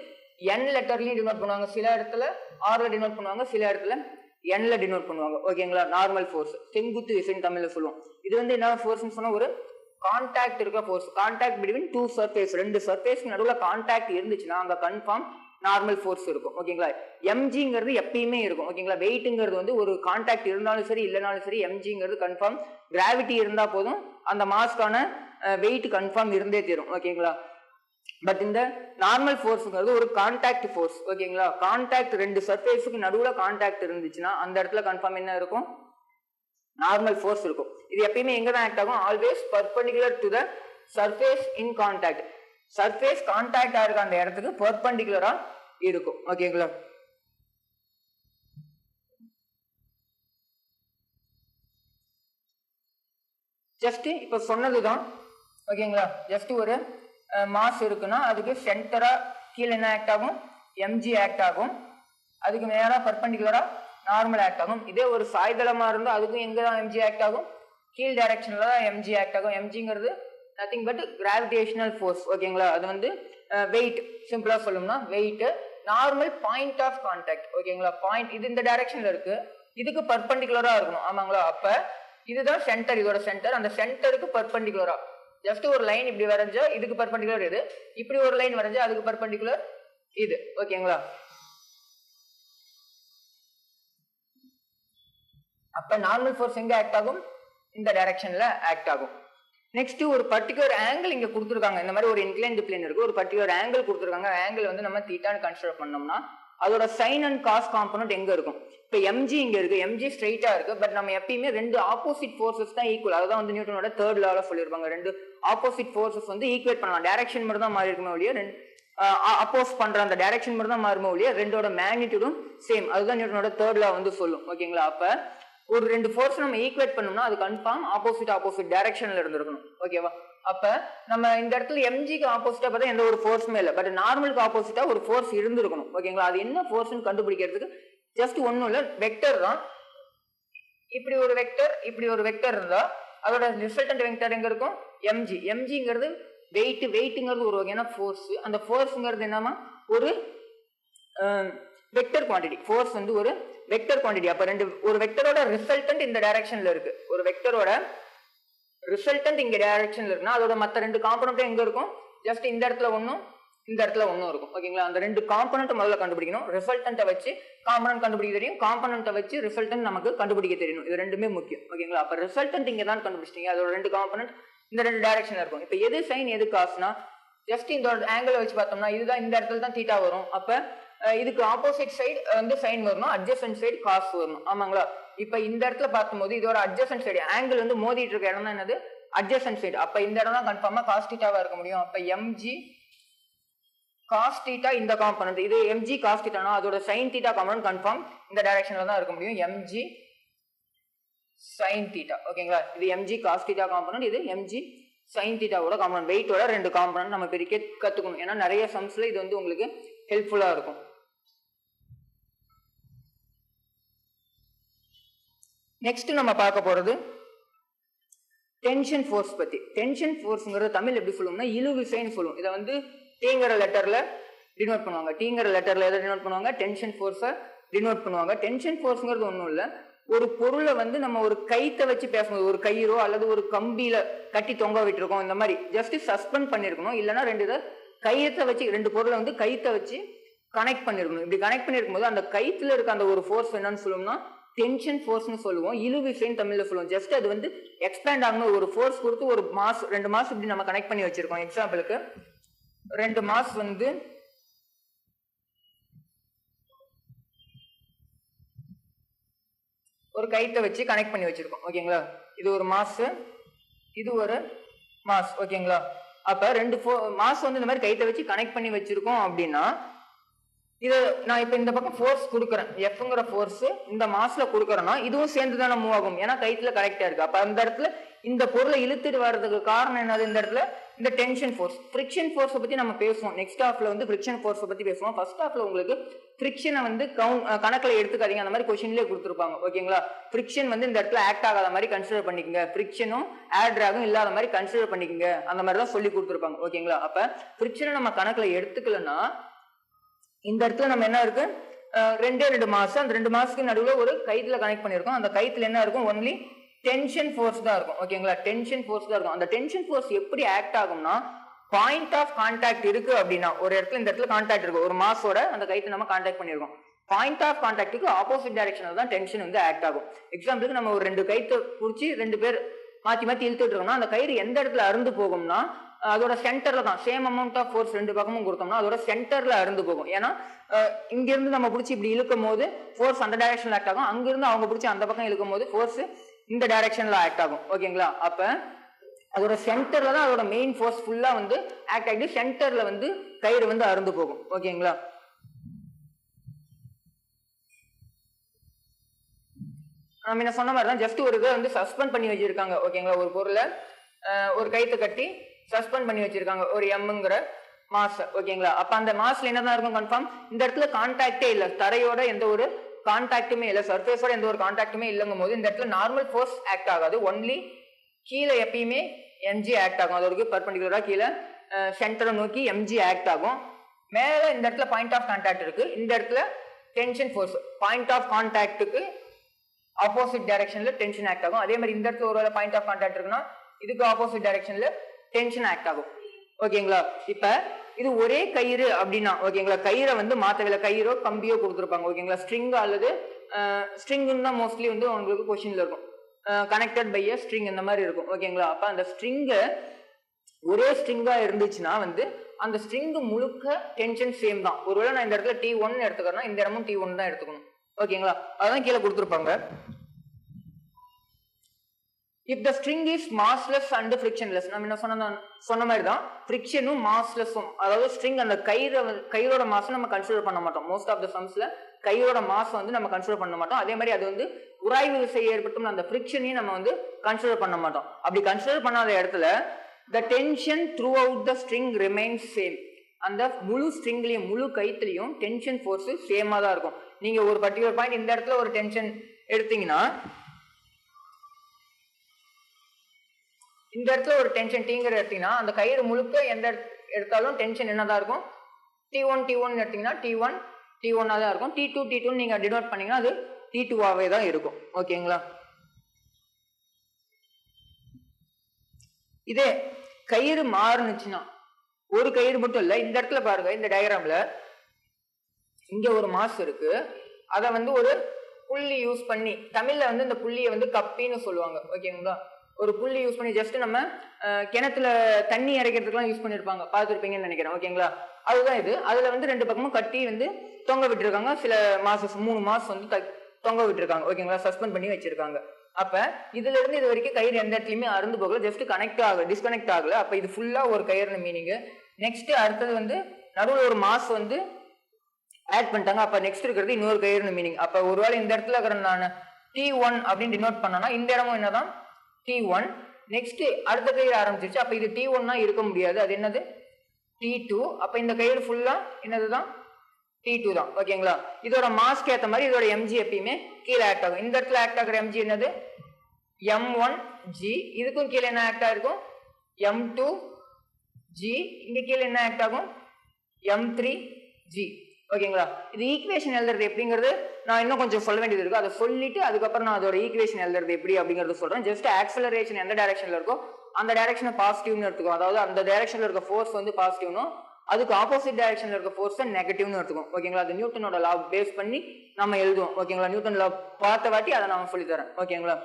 என் லெட்டர்லயும் டினோட் பண்ணுவாங்க, சில இடத்துல ஆர்ல டினோட் பண்ணுவாங்க, சில இடத்துல என்ல டினோட் பண்ணுவாங்க. ஓகேங்களா, நார்மல் ஃபோர்ஸ் செங்குத்து விசைன்னு தமிழ்ல சொல்லுவோம். இது வந்து என்ன ஃபோர்ஸ்னு சொன்னா ஒரு கான்டாக்ட் இருக்க force. Contact between two surface, ரெண்டு சர்ஃபேஸ்க்கு நடுவுல கான்டாக்ட் இருந்துச்சுன்னா அங்க கன்ஃபார்ம் நார்மல் ஃபோர்ஸ் இருக்கும். ஓகேங்களா, எம்ஜிங்கிறது எப்பயுமே இருக்கும். ஓகேங்களா, வெயிட்ங்கிறது வந்து ஒரு கான்டாக்ட் இருந்தாலும் சரி இல்லைனாலும் சரி எம்ஜிங்கிறது கன்ஃபார்ம். கிராவிட்டி இருந்தா போதும் அந்த மாஸ்க்கான வெயிட் கன்ஃபார்ம் இருந்தே தரும். ஓகேங்களா, பட் இந்த நார்மல் ஃபோர்ஸ்ங்கிறது ஒரு கான்டாக்ட் ஃபோர்ஸ். ஓகேங்களா, கான்டாக்ட் ரெண்டு சர்ஃபேஸுக்கு நடுவுல கான்டாக்ட் இருந்துச்சுன்னா அந்த இடத்துல கன்ஃபார்ம் என்ன இருக்கும், நார்மல் ஃபோர்ஸ் இருக்கும். இது எப்பயுமே எங்க தான் ஆக்ட் ஆகும், always perpendicular to the surface in contact. Surface contact ஆகிருக்க அந்த இடத்துக்கு பெர்பெண்டிகுலரா இருக்கும். ஓகேங்களா, ஜஸ்ட் இப்ப சொன்னதுதான். ஓகேங்களா, ஜஸ்ட் ஒரு மாஸ் இருக்குன்னா அதுக்கு சென்டரா கீழே என்ன ஆக்ட் ஆகும், எம்ஜி ஆக்ட் ஆகும், அதுக்கு நேரா பெர்பெண்டிகுலரா நார்மல் ஆக்ட் ஆகும். இதே ஒரு சாய்தளமா இருந்தால் அதுக்கும் எங்க தான் எம்ஜி ஆக்ட் ஆகும், கீழ் டைரக்ஷன்ல தான் எம்ஜி ஆக்ட் ஆகும். எம்ஜிங்கிறது நத்திங் பட் கிராவிடேஷனல் ஃபோர்ஸ். ஓகேங்களா, அது வந்து வெயிட். சிம்பிளா சொல்லணும்னா weight. Normal point of contact. ஓகேங்களா, பாயிண்ட் இது இந்த டைரக்ஷன்ல இருக்கு, இதுக்கு பெர்பெண்டிகுலரா இருக்கணும். ஆமாங்களா, அப்ப இதுதான் சென்டர், இதோட சென்டர். அந்த சென்டருக்கு பெர்பெண்டிகுலரா ஜஸ்ட் ஒரு லைன் இப்படி வரைஞ்சா இதுக்கு பெர்பெண்டிகுலர், இது இப்படி ஒரு லைன் வரைஞ்சா அதுக்கு பெர்பெண்டிகுலர் இது. ஓகேங்களா? அப்ப நார்மல் ஃபோர்ஸ் எங்க ஆக்ட் ஆகும்? இந்த டைரக்ஷன்ல ஆக்ட் ஆகும். நெக்ஸ்ட் ஒரு பர்டிகுலர் ஆங்கிள் இங்க கொடுத்துருக்காங்க. இந்த மாதிரி ஒரு இன்க்ளைன்டு பிளேன் இருக்கு, ஒரு பர்டிகுலர் ஆங்கிள் கொடுத்துருக்காங்க. ஆங்கிள் வந்து நம்ம தீட்டான்னு கன்சிடர் பண்ணோம்னா அதோட சைன் அண்ட் காஸ் காம்பனன்ட் எங்க இருக்கும்? இப்ப mg இங்க இருக்கு, mg ஸ்ட்ரைட்டா இருக்கு. பட் நம்ம எப்பயுமே ரெண்டு ஆப்போசிட் ஃபோர்ஸஸ் தான் ஈக்குவல். அதுதான் வந்து நியூட்டனோட தேர்ட் லால சொல்லியிருப்பாங்க. ரெண்டு ஆப்போசிட் ஃபோர்ஸஸ் வந்து ஈக்குவேட் பண்ணலாம். டைரக்ஷன் மட்டும் தான் மாறி இருக்குமே ஒழிய அப்போஸ் பண்ற அந்த டைரக்ஷன் மட்டும் தான் மாறுமே ஒழிய ரெண்டோட மேக்னிடியூடும் சேம். அதுதான் நியூட்டனோட தேர்ட் லா வந்து சொல்லும். ஓகேங்களா? அப்ப ஒரு ரெண்டு ஃபோர்ஸ் நம்ம ஈக்குவேட் பண்ணோம்னா அது கன்ஃபார்ம் ஆப்போசிட் டைரக்ஷன்ல இருந்திருக்கணும். ஓகேவா? அப்ப நம்ம இந்த இடத்துல mgக்கு ஆப்போசிட்டா பார்த்தா எந்த ஒரு ஃபோர்ஸுமே இல்லை. பட் நார்மலுக்கு ஆப்போசிட்டா ஒரு ஃபோர்ஸ் இருந்திருக்கணும். ஓகேங்களா? அது என்ன ஃபோர்ஸ்னு கண்டுபிடிக்கிறதுக்கு ஜஸ்ட் ஒன்றும் இல்லை, வெக்டர் தான். இப்படி ஒரு வெக்டர், இப்படி ஒரு வெக்டர் இருந்தா அதோட ரிசல்டன்ட் வெக்டர் எங்க இருக்கும்? mg. mgங்கிறது வெயிட்ங்கிறது ஒரு வகையான ஃபோர்ஸ். அந்த ஃபோர்ஸ்ங்கிறது என்னமா? ஒரு வெக்டர் குவாண்டிட்டி. ஃபோர்ஸ் வந்து ஒரு வெக்டர் குவாண்டிட்டி. அப்ப ஒரு வெக்டரோட ரிசல்டன்ட் இந்த டைரக்ஷன்ல இருக்கு. ஒரு வெக்டரோட ரிசல்டன்ட் இங்க டைரக்ஷன்ல இருக்குன்னா அதோட மத்த ரெண்டு காம்பனன்ட்டும் எங்க இருக்கும்? ஜஸ்ட் இந்த இடத்துல ஒன்னும், இந்த இடத்துல ஒன்னும் இருக்கும். ஓகேங்களா? அந்த ரெண்டு காம்பனன்ட் முதல்ல கண்டுபிடிக்கணும். ரிசல்டன்ட்டை வச்சு காம்பனன்ட் கண்டுபிடிக்க தெரியும், காம்பனன்ட்டை வச்சு ரிசல்டன்ட் நமக்கு கண்டுபிடிக்க தெரியணும். இது ரெண்டுமே முக்கியம். ஓகேங்களா? அப்ப ரிசல்டன்ட் இங்க தான் கண்டுபிடிச்சிட்டீங்க. அதோட ரெண்டு காம்பனன்ட் இந்த ரெண்டு டைரக்ஷன்ல இருக்கும். இப்ப எது சைன் எது காஸ்னா ஜஸ்ட் இந்த ஆங்கிள் வச்சு பார்த்தோம்னா இதுதான், இந்த இடத்துல தான் தீட்டா வரும். அப்ப இதுக்கு ஆப்போசிட் சைடு வந்து சைன் வரணும், அட்ஜசன்ட் சைடு காஸ் வரணும். ஆமாங்களா? இப்ப இந்த இடத்துல பார்க்கும்போது இதோட அட்ஜசன்ட் சைடு ஆங்கிள் வந்து மோதிட்டு இருக்க இடம் தான் என்னது? Adjacent side. அப்ப இந்த இடம் தான் கன்ஃபார்மா காஸ் தீட்டாவா இருக்க முடியும். அப்ப mg காஸ் தீட்டா இந்த காம்பனன்ட், இது mg காஸ் தீட்டானா அதோட சைன் தீட்டா காம்பனன்ட் கன்ஃபார்ம் இந்த டைரக்ஷன்ல தான் இருக்க முடியும். mg sin theta. ஓகேங்களா? இது mg காஸ் தீட்டா காம்பனன்ட், இது mg sin தீட்டாவோட காம்பனன்ட். வெயிட்டோட ரெண்டு காம்பனன்ட் நம்ம பிரிக்க கத்துக்கணும். ஏன்னா நிறைய சம்ஸ்ல இது வந்து உங்களுக்கு ஹெல்ப்ஃபுல்லா இருக்கும். நெக்ஸ்ட் நம்ம பார்க்க போறது டென்ஷன் ஃபோர்ஸ் பத்தி. டென்ஷன் ஃபோர்ஸ்ங்கிறது தமிழ் எப்படி சொல்லுவோம்னா இழு விசைன்னு சொல்லுவோம். இதை வந்து டீங்கிற லெட்டர்ல டினோட் பண்ணுவாங்க. டீங்கிற லெட்டர்ல எதை டினோட் பண்ணுவாங்க? டென்ஷன் ஃபோர்ஸை டினோட் பண்ணுவாங்க. டென்ஷன் ஃபோர்ஸ்ங்கிறது ஒன்றும் இல்லை, ஒரு பொருளை வந்து நம்ம ஒரு கைத்தை வச்சு பேசும்போது, ஒரு கயிறோ அல்லது ஒரு கம்பியில கட்டி தொங்க விட்டுருக்கோம், இந்த மாதிரி ஜஸ்ட் சஸ்பெண்ட் பண்ணிருக்கணும். இல்லைன்னா ரெண்டு இதை கயிறை வச்சு, ரெண்டு பொருளை வந்து கைத்தை வச்சு கனெக்ட் பண்ணிருக்கணும். இப்படி கனெக்ட் பண்ணிருக்கும் போது அந்த கைத்துல இருக்க அந்த ஒரு ஃபோர்ஸ் என்னன்னு சொல்லுவோம்னா டென்ஷன் ஃபோர்ஸ்னு சொல்லுவோம். இழுவிசைன்னு தமிழ்ல சொல்லுவோம். ஜஸ்ட் அது வந்து எக்ஸ்பேண்ட் ஆகணும். ஒரு ஃபோர்ஸ் கொடுத்து ஒரு மாஸ், ரெண்டு மாஸ் இப்படி நம்ம கனெக்ட் பண்ணி வச்சிருக்கோம். எக்ஸாம்பிளுக்கு ரெண்டு மாஸ் வந்து ஒரு கைத்தை வச்சு கனெக்ட் பண்ணி வச்சிருக்கோம். ஓகேங்களா? இது ஒரு மாஸ், இது ஒரு மாஸ். ஓகேங்களா? அப்ப ரெண்டு மாஸ் வந்து இந்த மாதிரி கைத்தை வச்சு கனெக்ட் பண்ணி வச்சிருக்கோம் அப்படின்னா இது நான் இப்ப இந்த பக்கம் ஃபோர்ஸ் கொடுக்குறேன், எஃப்ங்கிற ஃபோர்ஸ் இந்த மாஸ்ல கொடுக்குறேன்னா இதுவும் சேர்ந்து தானே மூவ் ஆகும். ஏன்னா கைத்துல கரெக்டா இருக்கு. அப்ப அந்த இடத்துல இந்த பொருளை இழுத்துட்டு வர்றதுக்கு காரணம் என்னது? இந்த இடத்துல இந்த டென்ஷன் ஃபோர்ஸ். ஃப்ரிக்ஷன் ஃபோர்ஸை பத்தி நம்ம பேசுவோம். நெக்ஸ்ட் ஹாஃப்ல வந்து ஃப்ரிக்ஷன் ஃபோர்ஸை பத்தி பேசுவோம். ஃபர்ஸ்ட் ஹாஃப்ல உங்களுக்கு ஃப்ரிக்ஷனை வந்து கணக்கில் எடுத்துக்காதீங்க, அந்த மாதிரி கொஸ்டின்லேயே கொடுத்துருப்பாங்க. ஓகேங்களா? ஃப்ரிக்ஷன் வந்து இந்த இடத்துல ஆக்ட் ஆகாத மாதிரி கன்சிடர் பண்ணிக்கங்க, ஃப்ரிக்ஷனும் ஏர் டிராகும் இல்லாத மாதிரி கன்சிடர் பண்ணிக்கங்க, அந்த மாதிரி தான் சொல்லி கொடுத்துருப்பாங்க. ஓகேங்களா? அப்ப ஃப்ரிக்ஷனை நம்ம கணக்கில் எடுத்துக்கலன்னா இந்த இடத்துல நம்ம என்ன இருக்கு? ரெண்டு மாசம், அந்த ரெண்டு மாசத்துக்கு நடுவில் ஒரு கைத்துல கனெக்ட் பண்ணிருக்கோம். அந்த கைத்துல என்ன இருக்கும்? ஒன்லி டென்ஷன் ஃபோர்ஸ் தான் இருக்கும். ஓகேங்களா? டென்ஷன் ஃபோர்ஸ் தான் இருக்கும். அந்த டென்ஷன் ஃபோர்ஸ் எப்படி ஆக்ட் ஆகும்னா பாயிண்ட் ஆஃப் கான்டாக்ட் இருக்கு அப்படின்னா ஒரு இடத்துல, இந்த இடத்துல கான்டாக்ட் இருக்கு, ஒரு மாஸோட அந்த கைத்தை நம்ம கான்டாக்ட் பண்ணிருக்கோம். பாயிண்ட் ஆஃப் கான்டாக்டுக்கு ஆப்போசிட் டைரக்ஷன்ல தான் டென்ஷன் வந்து ஆக்ட் ஆகும். எக்ஸாம்பிளுக்கு நம்ம ஒரு ரெண்டு கைத்தை பிடிச்சி ரெண்டு பேர் மாத்தி மாத்தி இழுத்துட்டு இருக்கோம்னா அந்த கயிறு எந்த இடத்துல அறுந்து போகும்னா அதோட சென்டர்ல தான். சேம் அமௌண்ட் ஆஃப் ஃபோர்ஸ் ரெண்டு பக்கமும் கொடுத்தோம்னா அதோட சென்டர்ல அறுந்து போகும். ஏன்னா இங்கிருந்து நம்ம பிடிச்சி இப்படி இழுக்கும் போது ஃபோர்ஸ் அந்த டைரக்ஷன்ல ஆக்ட் ஆகும், அங்கிருந்து அவங்க பிடிச்சி அந்த பக்கம் இழுக்கும் போது ஃபோர்ஸ் இந்த டைரக்ஷன்ல ஆக்ட் ஆகும். ஓகேங்களா? அப்ப அதோட சென்டர்ல தான் அதோட மெயின் ஃபோர்ஸ் ஃபுல்லா வந்து ஆக்ட் ஆகிட்டு சென்டர்ல வந்து கயிறு வந்து அறுந்து போகும். ஓகேங்களா? நம்ம என்ன சொன்ன மாதிரி தான் ஜஸ்ட் ஒரு இதை வந்து சஸ்பெண்ட் பண்ணி வச்சிருக்காங்க. ஓகேங்களா? ஒரு பொருளை ஒரு கைத்தை கட்டி சஸ்பெண்ட் பண்ணி வச்சிருக்காங்க, ஒரு எம்ங்கிற மாஸ். ஓகேங்களா? அப்ப அந்த மாஸ்ல என்னதான் இருக்கும்? கன்ஃபார்ம் இந்த இடத்துல கான்டாக்டே இல்லை, தரையோட எந்த ஒரு கான்டாக்டுமே இல்லை, சர்ஃபேஸோட எந்த ஒரு கான்டாக்டுமே இல்லைங்கும் போது இந்த இடத்துல நார்மல் ஃபோர்ஸ் ஆக்ட் ஆகாது. ஒன்லி கீழே எப்பயுமே எம்ஜி ஆக்ட் ஆகும். அதோட பர்பெண்டிகுலரா கீழே சென்டரை நோக்கி எம்ஜி ஆக்ட் ஆகும். மேல இந்த இடத்துல பாயிண்ட் ஆஃப் கான்டாக்ட் இருக்கு, இந்த இடத்துல டென்ஷன் ஃபோர்ஸ். பாயிண்ட் ஆஃப் கான்டாக்டுக்கு ஆப்போசிட் டைரக்ஷன்ல டென்ஷன் ஆக்ட் ஆகும். அதே மாதிரி இந்த இடத்துல ஒரு பாயிண்ட் ஆஃப் கான்டாக்ட் இருக்குன்னா இதுக்கு ஆப்போசிட் டைரக்ஷன்ல டென்ஷன் ஆக்ட் ஆகும். ஓகேங்களா? இப்ப இது ஒரே கயிறு அப்படின்னா ஓகேங்களா, கயிறை வந்து மாத்தவில்லை, கயிறோ கம்பியோ கொடுத்துருப்பாங்க ஓகேங்களா, ஸ்ட்ரிங் அல்லது ஸ்ட்ரிங்குன்னு தான் மோஸ்ட்லி வந்து உங்களுக்கு கொஸ்டின்ல இருக்கும், கனெக்டட் பை அ ஸ்ட்ரிங் இந்த மாதிரி இருக்கும் ஓகேங்களா. அப்ப அந்த ஸ்ட்ரிங்க ஒரே ஸ்ட்ரிங்கா இருந்துச்சுன்னா வந்து அந்த ஸ்ட்ரிங் முழுக்க டென்ஷன் சேம் தான். ஒருவேளை நான் இந்த இடத்துல T1 எடுத்துக்கிறேன்னா இந்த இடமும் T1 தான் எடுத்துக்கணும் ஓகேங்களா. அதான் கீழே கொடுத்துருப்பாங்க. If the string is massless and frictionless, நம்ம என்ன சொன்ன மாதிரி தான் ஃபிரிக்ஷனும் மாஸ்லெஸ்ஸும், அதாவது ஸ்ட்ரிங் அந்த கயிறோட மாஸ் நம்ம கன்சிடர் பண்ண மாட்டோம். மோஸ்ட் ஆஃப் த சம்ஸ்ல கயிறோட மாஸ் வந்து நம்ம கன்சிடர் பண்ண மாட்டோம். அதே மாதிரி அது வந்து உராய்வு விசை ஏற்பட்டும் அந்த ஃபிரிக்ஷனையும் நம்ம வந்து கன்சிடர் பண்ண மாட்டோம். அப்படி கன்சிடர் பண்ணாத இடத்துல the tension throughout the string remains same. அந்த முழு ஸ்ட்ரிங்லயும் முழு கயித்துலயும் டென்ஷன் ஃபோர்ஸ் சேமா தான் இருக்கும். நீங்க ஒரு பர்டிகுலர் பாயிண்ட் இந்த இடத்துல ஒரு டென்ஷன் எடுத்தீங்கன்னா இந்த இடத்துல ஒரு டென்ஷன் டீங்கிற எடுத்தீங்கன்னா அந்த கயிறு முழுக்க எந்த எடுத்தாலும் டென்ஷன் என்னதான் இருக்கும், T1 எடுத்தீங்கன்னா T1 தான் இருக்கும், T2 நீங்க டினோட் பண்ணீங்கன்னா அது T2ஆவே தான் இருக்கும் ஓகேங்களா. இதே கயிறு மாறுனுச்சுன்னா, ஒரு கயிறு மட்டும் இல்ல, இந்த இடத்துல பாருங்க இந்த டயக்ராம்ல இங்க ஒரு மாஸ் இருக்கு, அத வந்து ஒரு புள்ளி யூஸ் பண்ணி, தமிழ்ல வந்து இந்த புள்ளியை வந்து கப்பின்னு சொல்லுவாங்க ஓகேங்களா. ஒரு புள்ளி யூஸ் பண்ணி ஜஸ்ட் நம்ம கிணத்துல தண்ணி இறைக்கிறதுக்குலாம் யூஸ் பண்ணிருப்பாங்க, பார்த்துருப்பீங்கன்னு நினைக்கிறேன் ஓகேங்களா. அதுதான் இது. அதுல வந்து ரெண்டு பக்கமும் கட்டி வந்து தொங்க விட்டுருக்காங்க, சில மாசம் 3 மாசம் வந்து தொங்க விட்டுருக்காங்க ஓகேங்களா, சஸ்பெண்ட் பண்ணி வச்சிருக்காங்க. அப்ப இதுல இருந்து இது வரைக்கும் கயிறு எந்த இடத்துலயுமே அறுந்து போகல, ஜஸ்ட் கனெக்ட் ஆகல, டிஸ்கனெக்ட் ஆகல. அப்ப இது ஃபுல்லா ஒரு கயிறுன்னு மீனிங். நெக்ஸ்ட் அடுத்தது வந்து நடுவில் ஒரு மாஸ் வந்து ஆட் பண்ணிட்டாங்க, அப்ப நெக்ஸ்ட் இருக்கிறது இன்னொரு கயிறுன்னு மீனிங். அப்ப ஒருவேளை இந்த இடத்துல இருக்கிற நான் T1 அப்படின்னு டினோட் பண்ணனா இந்த இடமும் என்னதான் T1. நெக்ஸ்ட் அடுத்த கயிறு ஆரம்பிச்சிருச்சு, அப்ப இது T1 இருக்க முடியாது, அது என்னது T2. அப்ப இந்த கயிறு ஃபுல்லா என்னதுதான் T2 தான் ஓகேங்களா. இதோட மாஸ்க்கு ஏற்ற மாதிரி இதோட mg எப்பயுமே கீழே ஆக்ட் ஆகும். இந்த இடத்துல ஆக்ட் ஆகிற mg என்னது M1g, இதுக்கும் கீழே என்ன ஆக்ட் ஆகிருக்கும் M2g, இங்க கீழே என்ன ஆக்ட் ஆகும் M3g ஓகேங்களா. இது ஈக்குவேஷன் எழுதுறது எப்படிங்கிறது நான் இன்னும் கொஞ்சம் சொல்ல வேண்டியது இருக்கு, அதை சொல்லிட்டு அதுக்கப்புறம் நான் அதோட ஈக்குவேஷன் எழுதுறது எப்படி அப்படிங்கறது சொல்றேன். ஜஸ்ட் ஆக்சலரேஷன் எந்த டைரக்ஷன்ல இருக்கோ அந்த டைரக்ஷனை பாசிட்டிவ்னு எடுத்துக்கோ, அதாவது அந்த டைரக்ஷன்ல இருக்க ஃபோர்ஸ் வந்து பாசிட்டிவ்னும் அதுக்கு ஆப்போசிட் டைரக்ஷன்ல இருக்க ஃபோர்ஸ் நெகட்டிவ்னு எடுத்துக்கும் ஓகேங்களா. அது நியூட்டனோட லா பேஸ் பண்ணி நம்ம எழுதுவோம் ஓகேங்களா. நியூட்டன் லா பார்த்த வாட்டி அதை நான் சொல்லி தரேன் ஓகேங்களா.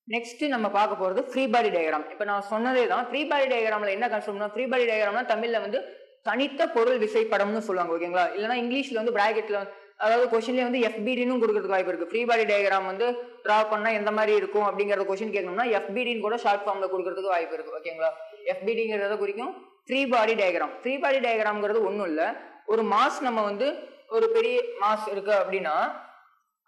நெக்ஸ்ட் நம்ம பார்க்க போறது ஃப்ரீ பாடி டயக்ராம். இப்ப நான் சொன்னதே தான், ஃப்ரீ பாடி டயக்ராம்ல என்ன கன்செப்ட்னா, ஃப்ரீ பாடி டயக்ராம்னா தமிழ்ல வந்து தனித்த பொருள் விசைப்படம்னு சொல்லுவாங்க ஓகேங்களா. இல்லைன்னா இங்கிலீஷ்ல வந்து பிராக்கெட்ல அதாவது கொஸ்டின்ல வந்து FBDன்னு கொடுக்கறதுக்கு வாய்ப்பு இருக்கு. ஃப்ரீ பாடி டயக்ராம் வந்து டிரா பண்ணா எந்த மாதிரி இருக்கும் அப்படிங்கறத கொஸ்டின் கேட்கணும்னா FBDன்னு கூட ஷார்ட் ஃபார்ம்ல கொடுக்கறதுக்கு வாய்ப்பு இருக்கு ஓகேங்களா. FBDங்கிறத குறிக்கும் free body diagram. Free body டயக்ராம்ங்கிறது ஒன்றும் இல்லை, ஒரு மாஸ் நம்ம வந்து ஒரு பெரிய மாஸ் இருக்கு அப்படின்னா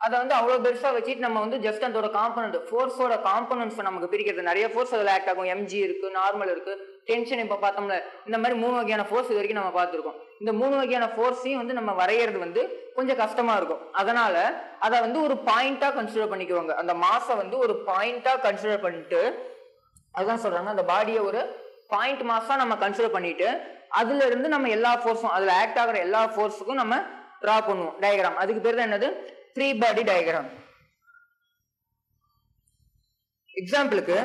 அதை வந்து அவ்வளோ பெருசா வச்சுட்டு நம்ம வந்து ஜஸ்ட் அதோட காம்பனன்ட் ஃபோர்ஸோட காம்பனன்ட்ஸ் நமக்கு பிரிக்கிறது. நிறைய ஃபோர்ஸ் அதில் ஆக்ட் ஆகும், mg இருக்கு, நார்மல் இருக்கு, டென்ஷன் இப்போ பார்த்தோம்ல, இந்த மாதிரி 3 வகையான ஃபோர்ஸ் இது வரைக்கும் நம்ம பார்த்துருக்கோம். இந்த 3 வகையான ஃபோர்ஸையும் வந்து நம்ம வரைகிறது வந்து கொஞ்சம் கஷ்டமா இருக்கும். அதனால அதை வந்து ஒரு பாயிண்டா கன்சிடர் பண்ணிக்குவாங்க. அந்த மாஸை வந்து ஒரு பாயிண்டா கன்சிடர் பண்ணிட்டு, அதுதான் சொல்றாங்க அந்த பாடியை ஒரு பாயிண்ட் மாஸா நம்ம கன்சிடர் பண்ணிட்டு அதுல இருந்து நம்ம எல்லா ஃபோர்ஸும் அதுல ஆக்ட் ஆகிற எல்லா ஃபோர்ஸுக்கும் நம்ம டிரா பண்ணுவோம் டயக்ராம். அதுக்கு பேர் தான் என்னது ஃப்ரீ பாடி டயக்ராம். எக்ஸாம்பிளுக்கு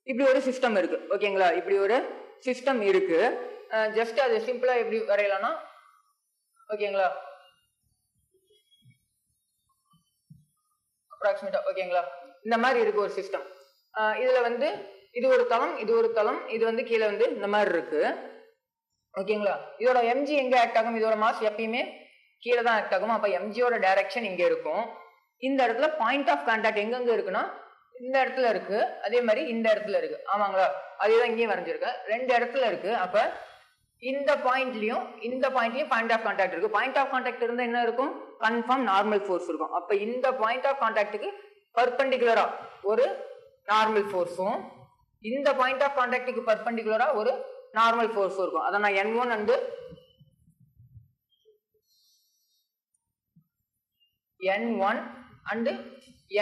இப்படி ஒரு சிஸ்டம் இருக்கு ஓகேங்களா. இப்படி ஒரு சிஸ்டம் இருக்கு, ஜஸ்ட் அது சிம்பிளா எப்படி வரையலாம்னா ஓகேங்களா, அப்ராக்சிமேட்டா ஓகேங்களா, இந்த மாதிரி இருக்கு ஒரு சிஸ்டம். இதுல வந்து இது ஒரு தளம், இது ஒரு தளம், இது வந்து கீழே வந்து இந்த மாதிரி இருக்கு ஓகேங்களா. இதோட mg எங்க ஆக்ட் ஆகும், இதோட மாஸ் எப்பயுமே கீழே தான் ஆக்ட் ஆகும். அப்ப mgயோட டைரக்ஷன் இங்க இருக்கும். இந்த இடத்துல பாயிண்ட் ஆஃப் கான்டாக்ட் எங்கெங்க இருக்குன்னா இந்த இடத்துல இருக்கு, அதே மாதிரி இந்த இடத்துல இருக்கு ஆமாங்களா. அதேதான் இங்கேயும் வரைஞ்சிருக்கு, 2 இடத்துல இருக்கு. அப்ப இந்த பாயிண்ட்லயும் பாயிண்ட் ஆஃப் கான்டாக்ட் இருக்கு. பாயிண்ட் ஆஃப் கான்டாக்ட் இருந்தா என்ன இருக்கும், கன்ஃபார்ம் நார்மல் ஃபோர்ஸ் இருக்கும். அப்ப இந்த பாயிண்ட் ஆஃப் கான்டாக்டுக்கு பர்பெண்டிகுலரா ஒரு நார்மல் ஃபோர்ஸும் இந்த பாயிண்ட் ஆஃப் கான்டாக்டுக்கு பர்பெண்டிகுலரா ஒரு நார்மல் ஃபோர்ஸும் இருக்கும். அதை நான் N1 and N1 and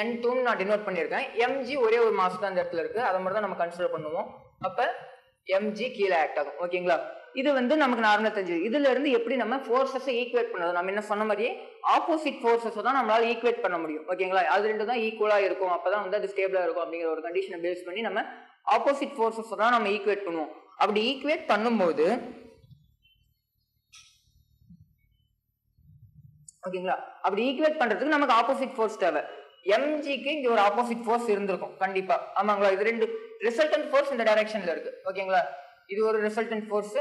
N2 நான் டினோட் பண்ணியிருக்கேன். mg ஒரே ஒரு மாஸ் தான் இந்த இடத்துல இருக்கு, அதை மட்டும் தான் நம்ம கன்சிடர் பண்ணுவோம். அப்ப mg கீழே ஆக்ட் ஆகும் ஓகேங்களா. இது வந்து நமக்கு நார்மலா தெரிஞ்சது. இதுல இருந்து எப்படி நம்ம ஃபோர்ஸஸை ஈக்குவேட் பண்ணது, நம்ம என்ன சொன்ன மாதிரியே ஆப்போசிட் ஃபோர்ஸஸ் தான் நம்மளால ஈக்குவேட் பண்ண முடியும். ஓகேங்களா, அது ரெண்டு தான் ஈக்குவலா இருக்கும், அப்பதான் வந்து அது ஸ்டேபிளா இருக்கும் அப்படிங்கிற ஒரு கண்டிஷனை பேஸ் பண்ணி நம்ம ஆப்போசிட் ஃபோர்ஸஸ் தான் நம்ம ஈக்குவேட் பண்ணுவோம். அப்படி ஈக்குவேட் பண்ணும்போது ஓகேங்களா, அப்படி ஈக்குவேட் பண்றதுக்கு நமக்கு ஆப்போசிட் ஃபோர்ஸ் தேவை. mgக்கு இங்க ஒரு ஆப்போசிட் ஃபோர்ஸ் இருந்திருக்கும் கண்டிப்பா, ஆமாங்களா. இது ரெண்டு ரிசல்டன்ட் ஃபோர்ஸ் இந்த டைரக்ஷன்ல இருக்கு. ஓகேங்களா, இது ஒரு ரிசல்டன்ட் ஃபோர்ஸ்,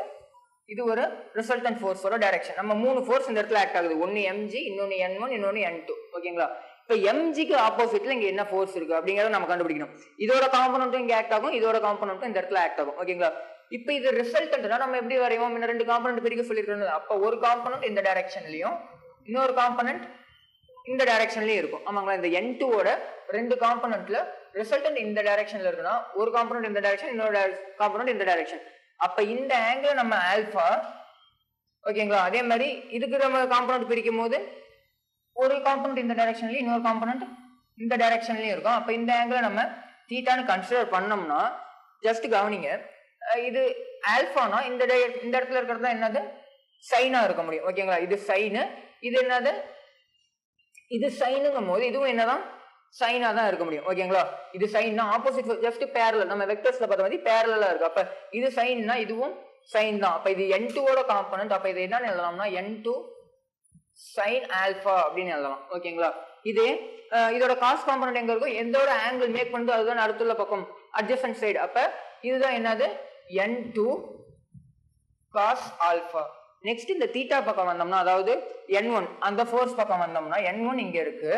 இது ஒரு ரிசல்டன்ட் ஃபோர்ஸோட டைரக்ஷன். நம்ம மூணு ஃபோர்ஸ் இந்த இடத்துல ஆக்ட் ஆகுது. ஒன்னு mg, இன்னொன்னு n1, இன்னொன்னு n2. ஓகேங்களா, இப்ப mgக்கு ஆப்போசிட்ல இங்க என்ன ஃபோர்ஸ் இருக்கு அப்படிங்கறத நம்ம கண்டுபிடிக்கணும். இதோட காம்பனன்ட்டும் இங்க ஆக்ட் ஆகும், இதோட காம்பனன்ட்டும் இந்த இடத்துல ஆக்ட் ஆகும். ஓகேங்களா, இப்ப இது ரிசல்டன்ட்னா நம்ம எப்படி வரைவோம், இன்னும் ரெண்டு காம்பனன்ட் பிரிக்க சொல்லிருக்கோம். அப்ப ஒரு காம்பனன்ட் இந்த டைரக்ஷன்லயும் இன்னொரு காம்பனன்ட் இந்த டைரக்ஷன்லயும் இருக்கும். ஆமாங்களா, இந்த n2 ஓட ரெண்டு காம்பனன்ட்ல ரிசல்டன்ட் இந்த டைரக்ஷன்ல இருக்குன்னா ஒரு காம்பனன்ட் இந்த டைரக்ஷன், இன்னொரு காம்பனன்ட் இந்த டைரக்ஷன். அப்ப இந்த ஆங்கிள் நம்ம ஆல்பா. ஓகேங்களா, அதே மாதிரி இதுக்கு நம்ம காம்பனன்ட் பிரிக்கும் போது ஒரு காம்பனன்ட் இந்த டைரக்ஷன்லயும் இன்னொரு காம்பனன்ட் இந்த டைரக்ஷன்லயும் இருக்கும். அப்ப இந்த ஆங்கிள் நம்ம தீட்டான்னு கன்சிடர் பண்ணோம்னா ஜஸ்ட் கவனிங்க, இது ஆல்பானா இந்த இடத்துல இருக்கிறது தான் என்னது சைனா இருக்க முடியும். ஓகேங்களா, இது சைனு, இது என்னது இது சைனுங்கும் போது இதுவும் என்னதான் சைனா தான் இருக்க முடியும். ஓகேங்களா, இது சைன்னா ஆப்போசிட் ஜஸ்ட் பேரலல், நம்ம வெக்டர்ஸ்ல பார்த்த மாதிரி பேரலா இருக்கு. அப்ப இது சைன்னா இதுவும் சைன் தான். அப்ப இது n2 ஓட காம்பனன்ட். அப்ப இது என்னன்னு எழுதலாம்னா n2 சைன் ஆல்பா அப்படின்னு எழுதலாம். ஓகேங்களா, இது இதோட காஸ் காம்பனன்ட் எங்க இருக்கும், எந்தோட ஆங்கிள் மேக் பண்ணுது அதுதான் அடுத்துள்ள பக்கம் அட்ஜசன்ட் சைடு. அப்ப இதுதான் என்னது n2 காஸ் ஆல்பா. நெக்ஸ்ட் இந்த தீட்டா பக்கம் வந்தோம்னா, அதாவது n1 அந்த ஃபோர்ஸ் பக்கம் வந்தோம்னா n1 இங்க இருக்கு,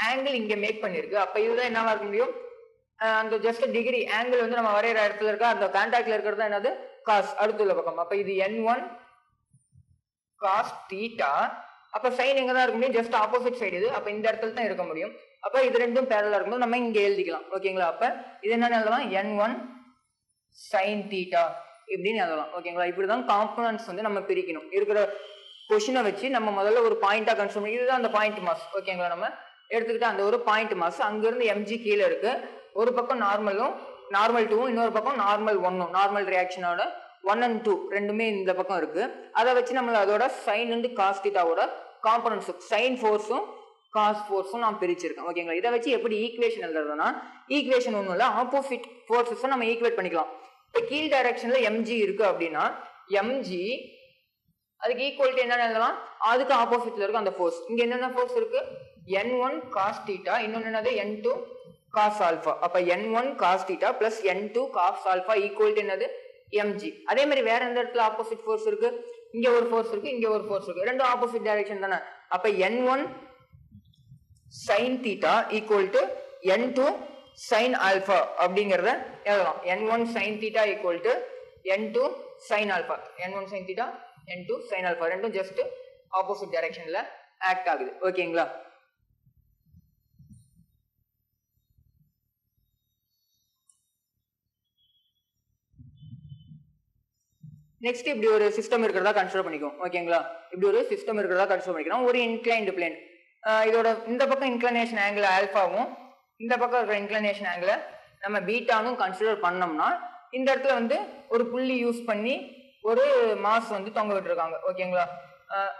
ஆங்கிள் இங்க மேக் பண்ணிருக்கு. அப்ப இதுதான் என்னவா இருக்க முடியும், அந்த ஜஸ்ட் டிகிரி ஆங்கிள் வந்து நம்ம வரைகிற இடத்துல இருக்க அந்த கான்டாக்ட்ல இருக்கிறது என்னது காஸ் அடுத்துள்ள பக்கம். அப்ப இது n1 காஸ் தீட்டா. அப்ப சைன் எங்க தான் இருக்க முடியும், ஜஸ்ட் ஆப்போசிட் சைடு இது. அப்ப இந்த இடத்துல தான் இருக்க முடியும். அப்ப இது ரெண்டும் பேரலா இருக்கும்போது நம்ம இங்க எழுதிக்கலாம். ஓகேங்களா, அப்ப இது என்னன்னு எழுதலாம், n1 சைன் தீட்டா இப்படின்னு எழுதலாம். ஓகேங்களா, இப்படிதான் காம்பனன்ட்ஸ் வந்து நம்ம பிரிக்கணும். இருக்கிற கொஸ்டினை வச்சு நம்ம முதல்ல ஒரு பாயிண்டா கன்சிடர் பண்ணி, இதுதான் அந்த பாயிண்ட் மாஸ். ஓகேங்களா, நம்ம எடுத்துக்கிட்டு அந்த ஒரு பாயிண்ட் மாஸ் அங்கிருந்து mg கீழே இருக்கு, ஒரு பக்கம் நார்மலும் நார்மல் 2, இன்னொரு பக்கம் நார்மல் 1, நார்மல் ரியாக்ஷனோட 1 and 2 ரெண்டுமே இந்த பக்கம் இருக்கு. அதை வச்சு நம்ம அதோட சைன் அண்ட் காஸ் தீட்டாவோட காம்பனன்ட்ஸ் சைன் ஃபோர்ஸும் காஸ் ஃபோர்ஸும் நான் பிரிச்சிருக்கேன். ஓகேங்களா, இதை வச்சு எப்படி ஈக்குவேஷன் எழுதுறதுன்னா, ஈக்குவேஷன் ஒன்றும் இல்லை, ஆப்போசிட் ஃபோர்ஸஸை நம்ம ஈக்குவேட் பண்ணிக்கலாம். இப்போ கீழ் டைரக்ஷன்ல mg இருக்கு அப்படின்னா mg அதுக்கு ஈக்குவல் டு என்னன்னு எழுதலாம், அதுக்கு ஆப்போசிட்ல இருக்கு அந்த ஃபோர்ஸ். இங்க என்னென்ன ஃபோர்ஸ் இருக்கு, n1 cos θ, இன்னொன்னு என்னது n2 cos α. அப்ப n1 cos θ plus n2 cos α equal to என்னது mg. அதே மாதிரி வேற எந்த இடத்துல ஆப்போசிட் ஃபோர்ஸ் இருக்கு, இங்க ஒரு ஃபோர்ஸ் இருக்கு, இங்க ஒரு ஃபோர்ஸ் இருக்கு, ரெண்டும் ஆப்போசிட் டைரக்ஷன் தானே. அப்ப n1 sin θ equal to n2 sin α அப்படிங்கறத எழுதலாம். n1 sin θ equal to n2 sin α. n1 sin θ n2 sin α ரெண்டும் ஜஸ்ட் ஆப்போசிட் டைரக்ஷன்ல ஆக்ட் ஆகுது. ஓகேங்களா, நெக்ஸ்ட் இப்படி ஒரு சிஸ்டம் இருக்கிறதா கன்சிடர் பண்ணிக்கும். ஓகேங்களா, இப்படி ஒரு சிஸ்டம் இருக்கிறதா கன்சிடர் பண்ணிக்கிறோம். ஒரு இன்க்ளைன்டு பிளேன், இதோட இந்த பக்கம் இன்க்ளினேஷன் ஆங்கிள் ஆல்பாவும் இந்த பக்கம் இருக்கிற இன்க்ளினேஷன் ஆங்கிள் நம்ம பீட்டானும் கன்சிடர் பண்ணோம்னா, இந்த இடத்துல வந்து ஒரு புள்ளி யூஸ் பண்ணி ஒரு மாஸ் வந்து தொங்க விட்டுருக்காங்க. ஓகேங்களா,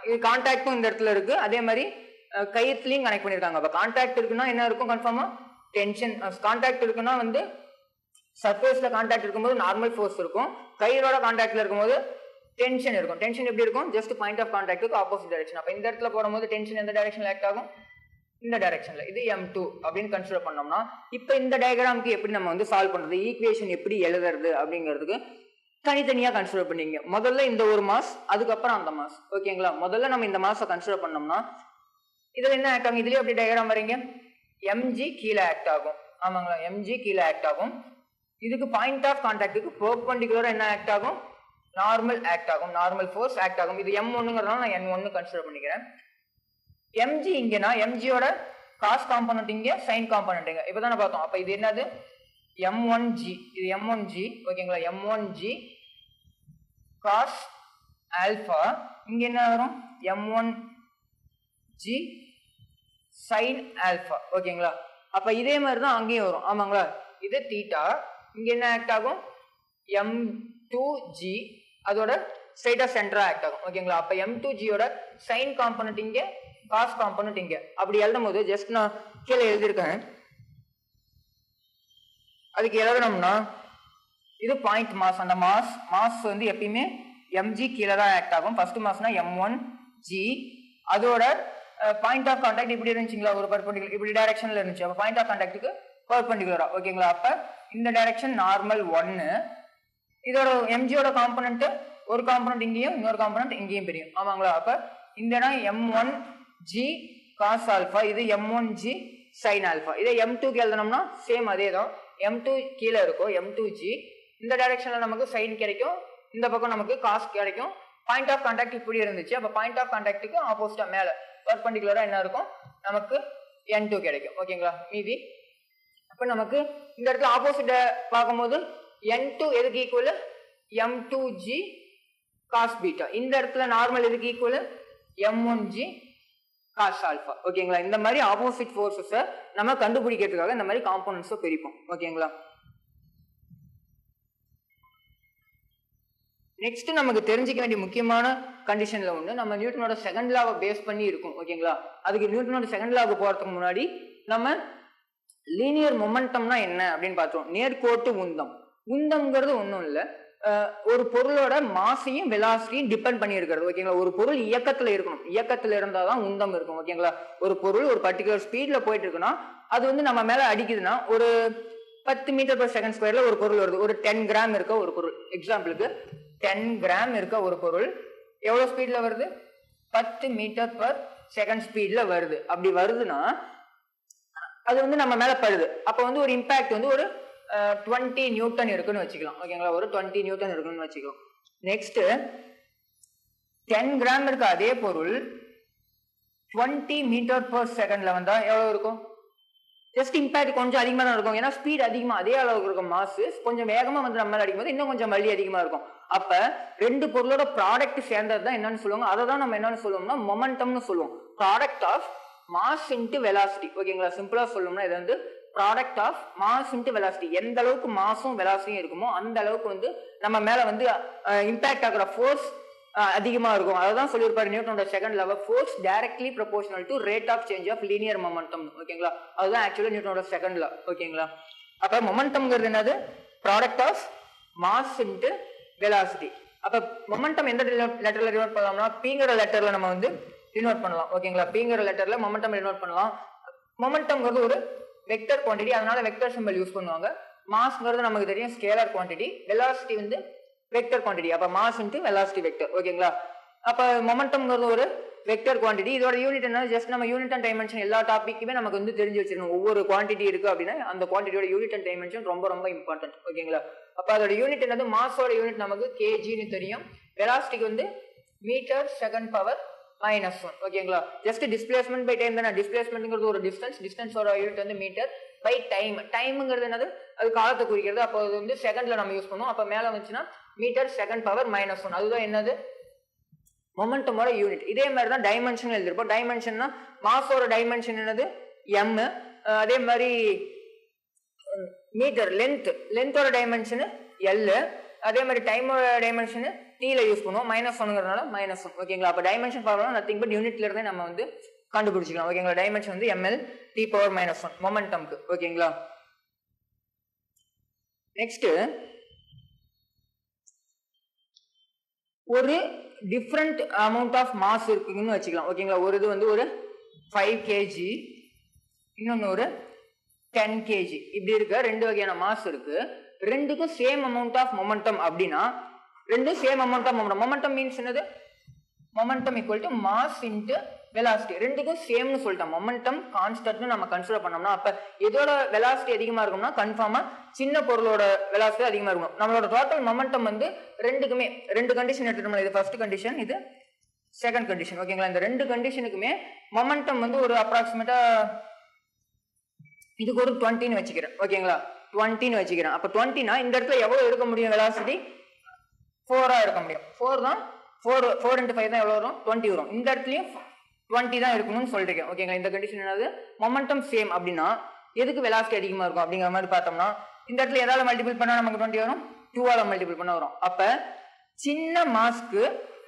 இது கான்டாக்டும் இந்த இடத்துல இருக்கு, அதே மாதிரி கயிற்றுலையும் கனெக்ட் பண்ணியிருக்காங்க. அப்போ கான்டாக்ட் இருக்குன்னா என்ன இருக்கும், கன்ஃபார்மா டென்ஷன். கான்டாக்ட் இருக்குன்னா வந்து சர்ஃபேஸ்ல கான்டாக்ட் இருக்கும்போது நார்மல் ஃபோர்ஸ் இருக்கும், கயிறோட கான்டாக்ட்ல இருக்கும்போது டென்ஷன் இருக்கும். டென்ஷன் எப்படி இருக்கும், ஜஸ்ட் பாயிண்ட் ஆஃப் கான்டாக்டுக்கு ஆப்போசிட் டைரக்ஷன். அப்போ இந்த இடத்துல போடும்போது டென்ஷன் எந்த டைரக்ஷன்ல ஆக்ட் ஆகும், இந்த டைரக்ஷன்ல. இது m2 அப்படின்னு கன்சிடர் பண்ணோம்னா, இப்போ இந்த டயக்ராமுக்கு எப்படி நம்ம வந்து சால்வ் பண்றது, ஈக்குவேஷன் எப்படி எழுதுறது அப்படிங்கிறதுக்கு தனித்தனியா கன்சிடர் பண்ணிங்க. முதல்ல இந்த ஒரு மாஸ், அதுக்கப்புறம் அந்த மாஸ். ஓகேங்களா, முதல்ல நம்ம இந்த மாஸை கன்சிடர் பண்ணோம்னா இதுல என்ன ஆக்ட் ஆகும், இதுலயே அப்படி டயக்ராம் வரீங்க, mg கீழே ஆக்ட் ஆகும். ஆமாங்களா, mg கீழே ஆக்ட் ஆகும். இதுக்கு பாயிண்ட் ஆஃப் கான்டாக்டுக்கு பெர்பெண்டிகுலரா என்ன ஆக்ட் ஆகும், நார்மல் ஆக்ட் ஆகும், நார்மல் ஃபோர்ஸ் ஆக்ட் ஆகும். இது m1ங்கிறதுனால நான் n1 கன்சிடர் பண்ணிக்கிறேன். mg இங்கன்னா mgயோட காஸ் காம்பனன்ட் இங்க, சைன் காம்பனன்ட் இங்க. இப்பதானே பார்த்தோம். அப்ப இது என்னது m1g, இது m1g. ஓகேங்களா, m1g காஸ் ஆல்பா, இங்க என்ன வரும் m1g சைன் ஆல்பா. ஓகேங்களா, அப்ப இதே மாதிரி தான் அங்கேயும் வரும். ஆமாங்களா, இது தீட்டா, இங்க என்ன ஆக்ட் ஆகும் m2g அதோட ஸ்ட்ரைட்டா சென்டரா ஆக்ட் ஆகும் ஓகேங்களா. அப்ப m2gயோட சைன் காம்பனன்ட் இங்க, காஸ் காம்பனன்ட் இங்க. அப்படி எழுதும் போது ஜஸ்ட் நான் கீழே எழுதியிருக்கேன். அதுக்கு எழுதணும்னா இது பாயிண்ட் மாஸ். அந்த மாஸ் வந்து எப்பயுமே mg கீழே தான் ஆக்ட் ஆகும். ஃபர்ஸ்ட் மாஸ்னா m1g. அதோட பாயிண்ட் ஆஃப் கான்டாக்ட் இப்படி இருந்துச்சுங்களா, ஒரு பர்பெண்டிகுலர் இப்படி டைரக்ஷன்ல இருந்துச்சு. அப்ப பாயிண்ட் ஆஃப் கான்டாக்டுக்கு பர்பெண்டிகுலரா ஓகேங்களா. அப்ப இந்த டைரக்ஷன் நார்மல் 1. இதோட mgயோட காம்பனன்ட் ஒரு காம்பனன்ட் இங்கேயும் இன்னொரு காம்பனன்ட் இங்கேயும் பிரியும் ஆமாங்களா. அப்ப இந்த இடம் m1g cos ஆல்பா, இது m1g sin ஆல்பா. இதை m2க்கு எழுதணும்னா சேம் அதே தான். m2 கீழே இருக்கும், m2g. இந்த டைரக்ஷன்ல நமக்கு சைன் கிடைக்கும், இந்த பக்கம் நமக்கு காஸ் கிடைக்கும். பாயிண்ட் ஆஃப் கான்டாக்ட் இப்படி இருந்துச்சு. அப்ப பாயிண்ட் ஆஃப் கான்டாக்டுக்கு ஆப்போசிட்டா மேல பர்பெண்டிகுலரா என்ன இருக்கும், நமக்கு n2 கிடைக்கும் ஓகேங்களா. மீதி அப்ப நமக்கு இந்த இடத்துல ஆப்போசிட்ட பார்க்கும்போது n2 எதுக்கு ஈக்குவல், m2g cos பீட்டா. இந்த இடத்துல நார்மல் எதுக்கு ஈக்குவல், m1g cos ஆல்பா ஓகேங்களா. இந்த மாதிரி ஆப்போசிட் ஃபோர்ஸஸை நம்ம கண்டுபிடிக்கிறதுக்காக இந்த மாதிரி காம்போனன்ட்ஸை பிரிப்போம் ஓகேங்களா. நெக்ஸ்ட் நமக்கு தெரிஞ்சிக்க வேண்டிய முக்கியமான கண்டிஷன்ல ஒன்று, நம்ம நியூட்டனோட செகண்ட் லாவை பேஸ் பண்ணி இருக்கும் ஓகேங்களா. அதுக்கு நியூட்டனோட செகண்ட் லாவுக்கு போறதுக்கு முன்னாடி நம்ம லீனியர் மொமெண்டம்னா என்ன அப்படின்னு பார்த்தோம். நேர்கோட்டு உந்தம். உந்தம்ங்கிறது ஒன்றும் இல்லை, ஒரு பொருளோட மாசையும் வெலாசிட்டியும் டிபெண்ட் பண்ணி இருக்கிறது ஓகேங்களா. ஒரு பொருள் இயக்கத்துல இருக்கணும், இயக்கத்துல இருந்தாதான் உந்தம் இருக்கும் ஓகேங்களா. ஒரு பொருள் ஒரு பர்டிகுலர் ஸ்பீட்ல போயிட்டு இருக்குன்னா அது வந்து நம்ம மேல அடிக்குதுன்னா ஒரு 10 மீட்டர் per செகண்ட் ஸ்கொயர்ல ஒரு பொருள் வருது. ஒரு 10 கிராம் இருக்க ஒரு பொருள், எக்ஸாம்பிளுக்கு 10 கிராம் இருக்க ஒரு பொருள் எவ்வளவு ஸ்பீட்ல வருது, 10 மீட்டர் per செகண்ட் ஸ்பீட்ல வருது. அப்படி வருதுன்னா அது வந்து நம்ம மேல படுது. அப்ப வந்து ஒரு இம்பாக்ட் வந்து ஒரு 20 நியூட்டன் இருக்குன்னு வச்சுக்கலாம் ஓகேங்களா. ஒரு 20 நியூட்டன் இருக்குன்னு வச்சுக்கலாம். நெக்ஸ்ட் 10 கிராம் இருக்க அதே பொருள் 20 மீட்டர் per செகண்ட்ல வந்தா எவ்வளவு இருக்கும், ஜஸ்ட் இம்பாக்ட் கொஞ்சம் அதிகமா தான் இருக்கும். ஏன்னா ஸ்பீட் அதிகமா அதே அளவுக்கு இருக்கும், மாஸ் கொஞ்சம் வேகமா வந்து நம்ம மேல அடிக்கும் போது இன்னும் கொஞ்சம் வலி அதிகமா இருக்கும். அப்ப ரெண்டு பொருளோட ப்ராடக்ட் சேர்ந்தது தான் என்னன்னு சொல்லுவாங்க, அதை தான் நம்ம என்னன்னு சொல்லுவோம்னா மொமெண்டம்னு சொல்லுவோம். Product of mass into velocity ஓகேங்களா. சிம்பிளா சொல்லணும்னா இது வந்து product of mass into velocity. எந்த அளவுக்கு மாஸும் வெலாசிட்டியும் இருக்குமோ அந்த அளவுக்கு வந்து நம்ம மேல வந்து இம்பாக்ட் ஆகிற ஃபோர்ஸ் அதிகமா இருக்கும். அதான் சொல்லியிருப்பாரு நியூட்டனோட second law, force directly proportional to rate of change of linear momentum ஓகேங்களா. அதுதான் ஆக்சுவலா நியூட்டனோட செகண்ட் லா ஓகேங்களா. அப்ப மொமெண்டம்ங்கிறது என்னது, product of mass into velocity. அப்ப மொமெண்டம் எந்த லெட்டர்ல டினோட் பண்ணலாம்னா பிங்கிற லெட்டர்ல நம்ம வந்து டினோட் பண்ணலாம் ஓகேங்களா. பிங்கிற லெட்டர்ல மொமெண்டம் டினோட் பண்ணலாம். மொமெண்டம்ங்கிறது ஒரு வெக்டர் குவான்டிட்டி, அதனால வெக்டர் சிம்பல் யூஸ் பண்ணுவாங்க. மாஸ்ங்கிறது நமக்கு தெரியும் ஸ்கேலர் குவான்டிட்டி, வெலாசிட்டி வந்து வெக்டர் குவான்டிட்டி. அப்ப மாஸ் இன்டு வெலாசிட்டி வெக்டர் ஓகேங்களா. அப்ப மொமெண்டம்ங்கிறது ஒரு வெக்டர் குவான்டிட்டி. இதோட யூனிட் என்ன, ஜஸ்ட் நம்ம யூனிட் அண்ட் டைமென்ஷன் எல்லா டாபிக்குமே நமக்கு வந்து தெரிஞ்சு வச்சிருக்கணும். ஒவ்வொரு குவான்டிட்டி இருக்கு அப்படின்னா அந்த குவான்டிட்டியோட யூனிட் அண்ட் டைமென்ஷன் ரொம்ப ரொம்ப இம்பார்ட்டன்ட் ஓகேங்களா. அப்ப அதோட யூனிட் என்னது, மாஸோட யூனிட் நமக்கு கேஜின்னு தெரியும், வெலாசிட்டிக்கு வந்து மீட்டர் செகண்ட் பவர் -1 ஓகேங்களா. ஜஸ்ட் டிஸ்பிளேஸ்மெண்ட் பை டைம் தானே. டிஸ்பிளேஸ்மெண்ட்ங்கிறது ஒரு டிஸ்டன்ஸ், டிஸ்டன்ஸோட யூனிட் வந்து மீட்டர் பை டைம். டைம்ங்கிறது என்னது, அது காலத்தை குறிக்கிறது. அப்போ அது வந்து செகண்ட்ல நம்ம யூஸ் பண்ணுவோம். அப்ப மேல வந்துச்சுன்னா மீட்டர் செகண்ட் பவர் -1, அதுதான் என்னது மொமெண்டமோட யூனிட். இதே மாதிரி தான் டைமென்ஷன் எழுதிருப்போம். டைமென்ஷன்னா மாஸோட டைமென்ஷன் என்னது m, அதே மாதிரி மீட்டர் லென்த்தோட டைமென்ஷன் l, அதே மாதிரி டைமோட டைமென்ஷன் t ல யூஸ் பண்ணுவோம். -1ங்கிறதுனால -1 ஓகேங்களா. அப்ப டைமென்ஷன் ஃபார்முலா நத்திங் பட் யூனிட்ல இருந்தே நம்ம வந்து கண்டுபிடிச்சிக்கலாம் ஓகேங்களா. டைமென்ஷன் வந்து ml t பவர் -1 மொமெண்டம்க்கு ஓகேங்களா. நெக்ஸ்ட் ஒரு டிஃப்ரெண்ட் அமௌண்ட் ஆஃப் மாஸ் இருக்குன்னு வச்சுக்கலாம் ஓகேங்களா. ஒரு இது வந்து ஒரு 5 kg, இன்னொன்னு ஒரு 10 kg. இப்படி இருக்க ரெண்டு வகையான மாஸ் இருக்கு. ரெண்டுக்கும் சேம் அமௌண்ட் ஆஃப் மொமெண்டம் அப்படின்னா ரெண்டும் same amount of momentum. Momentum means என்னது, momentum equal to mass into velocity. ரெண்டுக்கும் சேம்னு சொல்லிட்டோம். மொமெண்டம் கான்ஸ்டன்ட்னு நம்ம கன்சிடர் பண்ணோம்னா அப்ப எதோட வெலாசிட்டி அதிகமா இருக்கும்னா கன்ஃபார்மா சின்ன பொருளோட வெலாசிட்டி அதிகமா இருக்கும். நம்மளோட டோட்டல் மொமெண்டம் வந்து ரெண்டுக்குமே ரெண்டு கண்டிஷன் எடுத்துட்டோம். இது ஃபர்ஸ்ட் கண்டிஷன், இது செகண்ட் கண்டிஷன் ஓகேங்களா. இந்த ரெண்டு கண்டிஷனுக்குமே மொமெண்டம் வந்து ஒரு அப்ராக்சிமேட்டா இதுக்கு ஒரு 20ன்னு வச்சுக்கிறேன் ஓகேங்களா. 20ன்னு வச்சுக்கிறேன். அப்ப 20னா இந்த இடத்துல எவ்வளவு எடுக்க முடியும், வெலாசிட்டி 4 எடுக்க முடியும். 4 தான் 4 into 5 தான் எவ்வளவு வரும், 20 வரும். இந்த இடத்துலயும் 20 தான் இருக்கணும்னு சொல்லிருக்கேன் ஓகேங்களா. இந்த கண்டிஷன் என்னது, மொமெண்டம் சேம் அப்படின்னா எதுக்கு வெலாசிட்டி அதிகமா இருக்கும் அப்படிங்கிற மாதிரி பார்த்தோம்னா இந்த இடத்துல எதால மல்டிபிள் பண்ணா நமக்கு 20 வரும், 2ஆல மல்டிபிள் பண்ண வரும். அப்ப சின்ன மாஸ்க்கு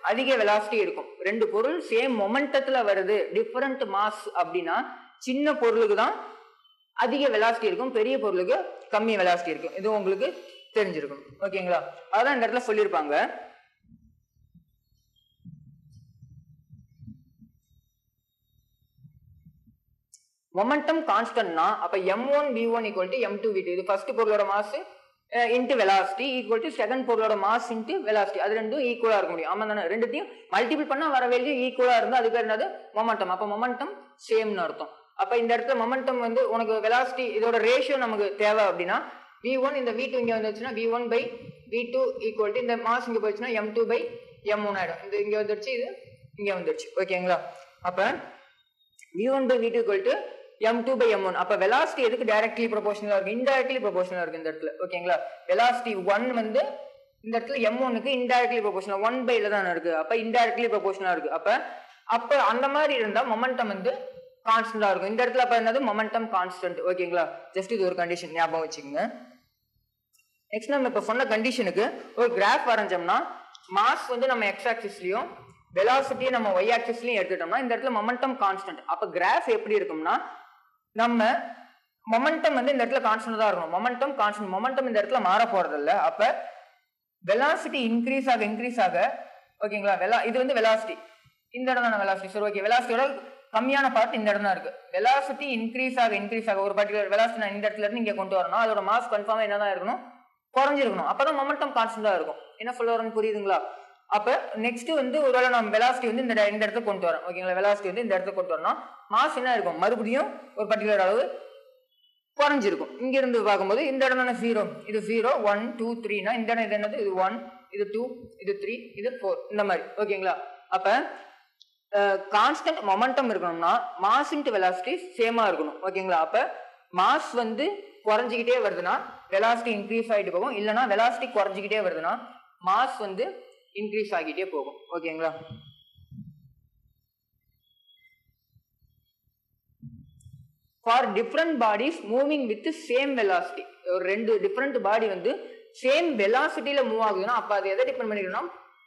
அதிக வெலாசிட்டி இருக்கும். ரெண்டு பொருள் சேம் மொமெண்டத்துல வருது, டிஃபரண்ட் மாஸ் அப்படின்னா சின்ன பொருளுக்கு தான் அதிக வெலாசிட்டி இருக்கும், பெரிய பொருளுக்கு கம்மி வெலாசிட்டி இருக்கும். இது உங்களுக்கு தெரிஞ்சிருக்கும். ஓகேங்களா? அதான் இந்த இடத்துல சொல்லியிருப்பாங்க. மொமெண்டம் கான்ஸ்டன்ட்னா அப்ப m1 v1 equal to m2 v2. இது ஃபர்ஸ்ட் பொருளோட mass into velocity equal to second பொருளோட மாஸ் இன்ட்டு வெலாசிட்டி. அது ரெண்டும் ஈக்குவலா இருக்க முடியும். ஆமா தானே? ரெண்டுத்தையும் மல்டிபிள் பண்ணா வர வேல்யூ ஈக்குவலா இருந்தா அதுக்கு என்னது மொமெண்டம். அப்ப மொமெண்டம் சேம்னு அர்த்தம். அப்ப இந்த இடத்துல மொமெண்டம் வந்து உனக்கு வெலாசிட்டி இதோட ரேஷியோ நமக்கு தேவை அப்படின்னா v1 இந்த v2 இங்க வந்துச்சுன்னா v1 by v2 equal to இந்த மாஸ் இங்க போயிடுச்சுன்னா m2 by m1 ஆயிடும். இது இங்க வந்துருச்சு, இது இங்க வந்துருச்சு. ஓகேங்களா? அப்ப v1 by v2 equal to m2 by m1. அப்ப வெலாசிட்டி எதுக்கு டைரக்ட்லி ப்ரொபோஷனலா இருக்கு? இன்டைரக்ட்லி ப்ரொபோஷனலா இருக்கு இந்த இடத்துல. ஓகேங்களா? வெலாசிட்டி 1 வந்து இந்த இடத்துல m1 க்கு இன்டைரக்ட்லி ப்ரொபோஷனல் 1 by ல தான் இருக்கு. அப்ப இன்டைரக்ட்லி ப்ரொபோஷனலா இருக்கு. அப்ப அந்த மாதிரி இருந்தா மொமெண்டம் வந்து கான்ஸ்டன்டா இருக்கும். இந்த இடத்துல அப்ப என்னது மொமெண்டம் கான்ஸ்டன்ட். ஓகேங்களா? ஜஸ்ட் இது ஒரு கண்டிஷன் ஞாபகம் வச்சுக்கோங்க. நெக்ஸ்ட் நம்ம இப்ப சொன்ன கண்டிஷனுக்கு ஒரு கிராஃப் வரைஞ்சோம்னா மாஸ் வந்து நம்ம x ஆக்சிஸ்லயும் வெலாசிட்டியை நம்ம y ஆக்சிஸ்லயும் எடுத்துட்டோம்னா இந்த இடத்துல மொமெண்டம் கான்ஸ்டன்ட். அப்ப கிராஃப் எப்படி இருக்கும்னா நம்ம மொமெண்டம் வந்து இந்த இடத்துல கான்ஸ்டன்ட் தான் இருக்கணும். Momentum constant. மொமெண்டம் இந்த இடத்துல மாற போறது இல்ல. அப்ப வெலாசிட்டி இன்க்ரீஸ் ஆக ஓகேங்களா? இது வந்து வெலாசிட்டி இந்த இடம் தான் வெலாசிட்டி. சரி, ஓகே. வெலாசிட்டியோட கம்மியான பார்ட் இந்த இடம் தான் இருக்கு. வெலாசிட்டி இன்க்ரீஸ் ஆக ஒரு பர்டிகுலர் வெலாசிட்டி நான் இந்த இடத்துல இருந்து இங்க கொண்டு வரணும். அதோட மாஸ் கன்ஃபார்மா என்னதான் இருக்கணும்? குறைஞ்சிருக்கணும். அப்பதான் மொமெண்டம் கான்ஸ்டன்டா இருக்கும். என்ன சொல்ல வரேன்னு புரியுதுங்களா? அப்ப நெக்ஸ்ட் வந்து ஒருவேளை நம்ம வெலாசிட்டி வந்து இந்த இடத்துல கொண்டு வரோம். ஓகேங்களா? வெலாசிட்டி வந்து இந்த இடத்துல கொண்டு வரணும். மாஸ் என்ன இருக்கும்? மறுபடியும் ஒரு பர்டிகுலர் அளவு குறைஞ்சிருக்கும். இங்க இருந்து பார்க்கும்போது இந்த இடம் தானே 0, இது 0 1 2 3னா இந்த இடம் இது என்னது? இது 1, இது 2, இது 3, இது 4, இந்த மாதிரி. ஓகேங்களா? அப்ப கான்ஸ்டன்ட் மொமெண்டம் இருக்கணும்னா மாஸ் இன்டு வெலாசிட்டி சேமா இருக்கணும். ஓகேங்களா? அப்ப மாஸ் வந்து குறைஞ்சிக்கிட்டே வருதுன்னா வெலாசிட்டி இன்க்ரீஸ் ஆகிட்டு போகும். இல்லைன்னா வெலாசிட்டி குறைஞ்சிக்கிட்டே வருதுன்னா மாஸ் வந்து இன்க்ரீஸ் ஆகிட்டே போகும். ஓகேங்களா? For different bodies moving with same velocity. ஒரு ரெண்டு டிஃப்ரெண்ட் பாடி வந்து சேம் வெலாசிட்டியில மூவ் ஆகுதுன்னா அப்ப அது எதை டிபெண்ட் பண்ணிக்கணும்னா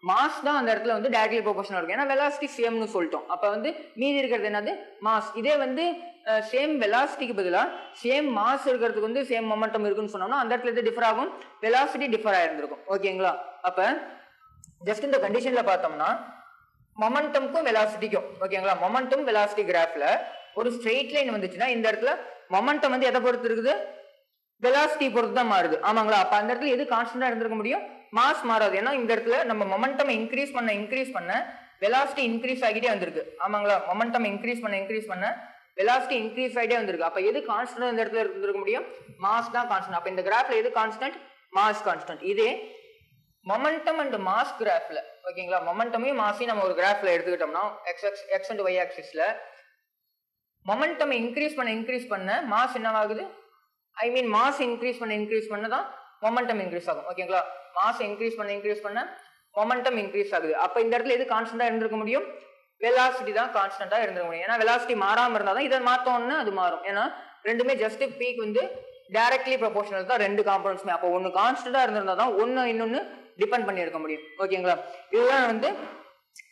மாஸ் தான் அந்த இடத்துல வந்து டைரக்ட்லி ப்ரொபோஷனலா இருக்கும். ஏன்னா வெலாசிட்டி சேம்னு சொல்லிட்டோம். அப்ப வந்து மீதி இருக்கிறது என்னது? மாஸ். இதே வந்து சேம் வெலாசிட்டிக்கு பதிலா சேம் மாஸ் இருக்கிறதுக்கு வந்து சேம் மொமெண்டம் இருக்குன்னு சொன்னோம்னா அந்த இடத்துல எது டிஃபர் ஆகும்? வெலாசிட்டி டிஃபர் ஆயிருந்திருக்கும். ஓகேங்களா? அப்ப ஜஸ்ட் இந்த கண்டிஷன்ல பார்த்தோம்னா மொமெண்டம்க்கும் வெலாசிட்டிக்கும் ஓகேங்களா? மொமெண்டம் வெலாசிட்டி கிராஃப்ல ஒரு ஸ்ட்ரெயிட் லைன் வந்துச்சுன்னா இந்த இடத்துல மொமெண்டம் வந்து எதை பொறுத்து இருக்குது? வெலாசிட்டி பொறுத்து தான் மாறுது. ஆமாங்களா? அப்ப அந்த இடத்துல எது கான்ஸ்டன்டா இருந்திருக்க முடியும்? மாஸ் மாறாது. ஏன்னா இந்த இடத்துல நம்ம மொமெண்டம் இன்க்ரீஸ் பண்ண வெலாசிட்டி இன்க்ரீஸ் ஆகிட்டே வந்திருக்கு. ஆமாங்களா? மொமெண்டம் இன்க்ரீஸ் பண்ண வெலாசிட்டி இன்க்ரீஸ் ஆகிட்டே வந்திருக்கு. அப்ப எது கான்ஸ்டன்டா இந்த இடத்துல இருந்திருக்க முடியும்? மாஸ் தான் கான்ஸ்டன்ட். அப்ப இந்த கிராஃப்ல எது கான்ஸ்டன்ட்? Mass constant. இதே மொமெண்டம் அண்ட் மாஸ் கிராஃப்ல ஓகேங்களா? மொமெண்டமையும் மாஸையும் நம்ம ஒரு கிராஃப்ல எடுத்துக்கிட்டோம்னா எக்ஸ் அண்ட் ஒய் ஆக்சிஸ்ல மொமெண்டம் இன்க்ரீஸ் பண்ண மாஸ் என்னவாகுது? ஐ மீன் மாஸ் இன்க்ரீஸ் பண்ண தான் மொமெண்டம் இன்க்ரீஸ் ஆகும். ஓகேங்களா? மாஸ் இன்க்ரீஸ் பண்ண மொமெண்டம் இன்க்ரீஸ் ஆகுது. அப்ப இந்த இடத்துல எது கான்ஸ்டன்டா இருந்திருக்க முடியும்? வெலாசிட்டி தான் கான்ஸ்டன்டா இருந்திருக்க முடியும். ஏன்னா வெலாசிட்டி மாறாம இருந்தாதான் இதை மாத்தோம்னா அது மாறும். ஏன்னா ரெண்டுமே ஜஸ்ட் பீக் வந்து டைரக்ட்லி ப்ரொபோஷனல் தான் ரெண்டு காம்பனன்ட்ஸ்மே. அப்போ ஒன்னு கான்ஸ்டன்டா இருந்திருந்தா தான் இன்னொன்னு டிபெண்ட் பண்ணி இருக்க முடியும். ஓகேங்களா? இதுதான் வந்து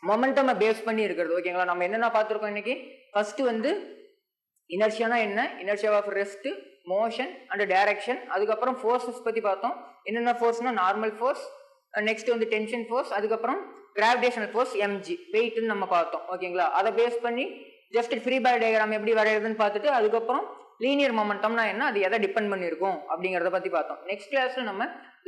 மொமெண்டம் பேஸ் பண்ணி இருக்கிறது. ஓகேங்களா? நம்ம என்னென்ன பார்த்திருக்கோம் இன்னைக்கு? ஃபர்ஸ்ட் வந்து இனர்ஷியானா என்ன? Inertia of rest, motion and direction. அதுக்கப்புறம் ஃபோர்ஸஸ் பத்தி பார்த்தோம். என்னென்ன ஃபோர்ஸ்னா நார்மல் ஃபோர்ஸ், நெக்ஸ்ட் வந்து டென்ஷன் ஃபோர்ஸ், அதுக்கப்புறம் கிராவிடேஷனல் ஃபோர்ஸ் mg வெயிட்னு நம்ம பார்த்தோம். ஓகேங்களா? அதை பேஸ் பண்ணி ஜஸ்ட் ஃப்ரீ பாடி டயக்ராம் எப்படி வரைகிறதுன்னு பார்த்துட்டு அதுக்கப்புறம் லீனியர் மொமெண்டம்னா என்ன, அது எதை டிபெண்ட் பண்ணியிருக்கும் அப்படிங்கிறத பத்தி பார்த்தோம். நெக்ஸ்ட் கிளாஸ்ல நம்ம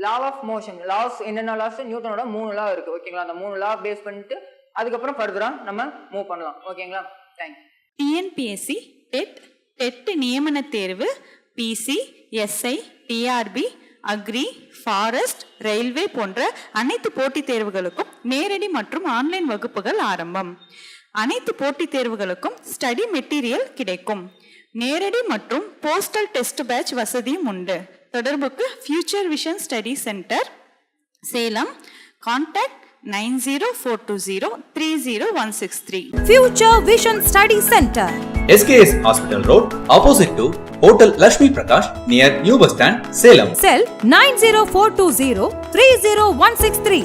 லா ஆஃப் மோஷன், லாஸ் என்னென்ன லாஸ்? நியூட்டனோட 3 லா இருக்கு. ஓகேங்களா? அந்த 3 லா பேஸ் பண்ணிட்டு அதுக்கப்புறம் ஃபர்தரா நம்ம மூவ் பண்ணலாம். ஓகேங்களா? தேங்க்யூ. டிஎன்பிஎஸ்சி டெட் நியமன தேர்வு, PC, SI, TRB, agri, forest, railway போன்ற அனைத்து போட்டித் தேர்வுகளுக்கும் நேரடி மற்றும் ஆன்லைன் வகுப்புகள் ஆரம்பம். அனைத்து போட்டித் தேர்வுகளுக்கும் ஸ்டடி மெட்டீரியல் கிடைக்கும். நேரடி மற்றும் போஸ்டல் டெஸ்ட் பேட்ச் வசதியும் உண்டு. தொடர்புக்கு future vision study centre, Salem. Contact 9042030163. Future Vision Study Center, SKS Hospital Road, opposite to Hotel Lakshmi Prakash, near New Bus Stand, Salem. Cell 90420 30163.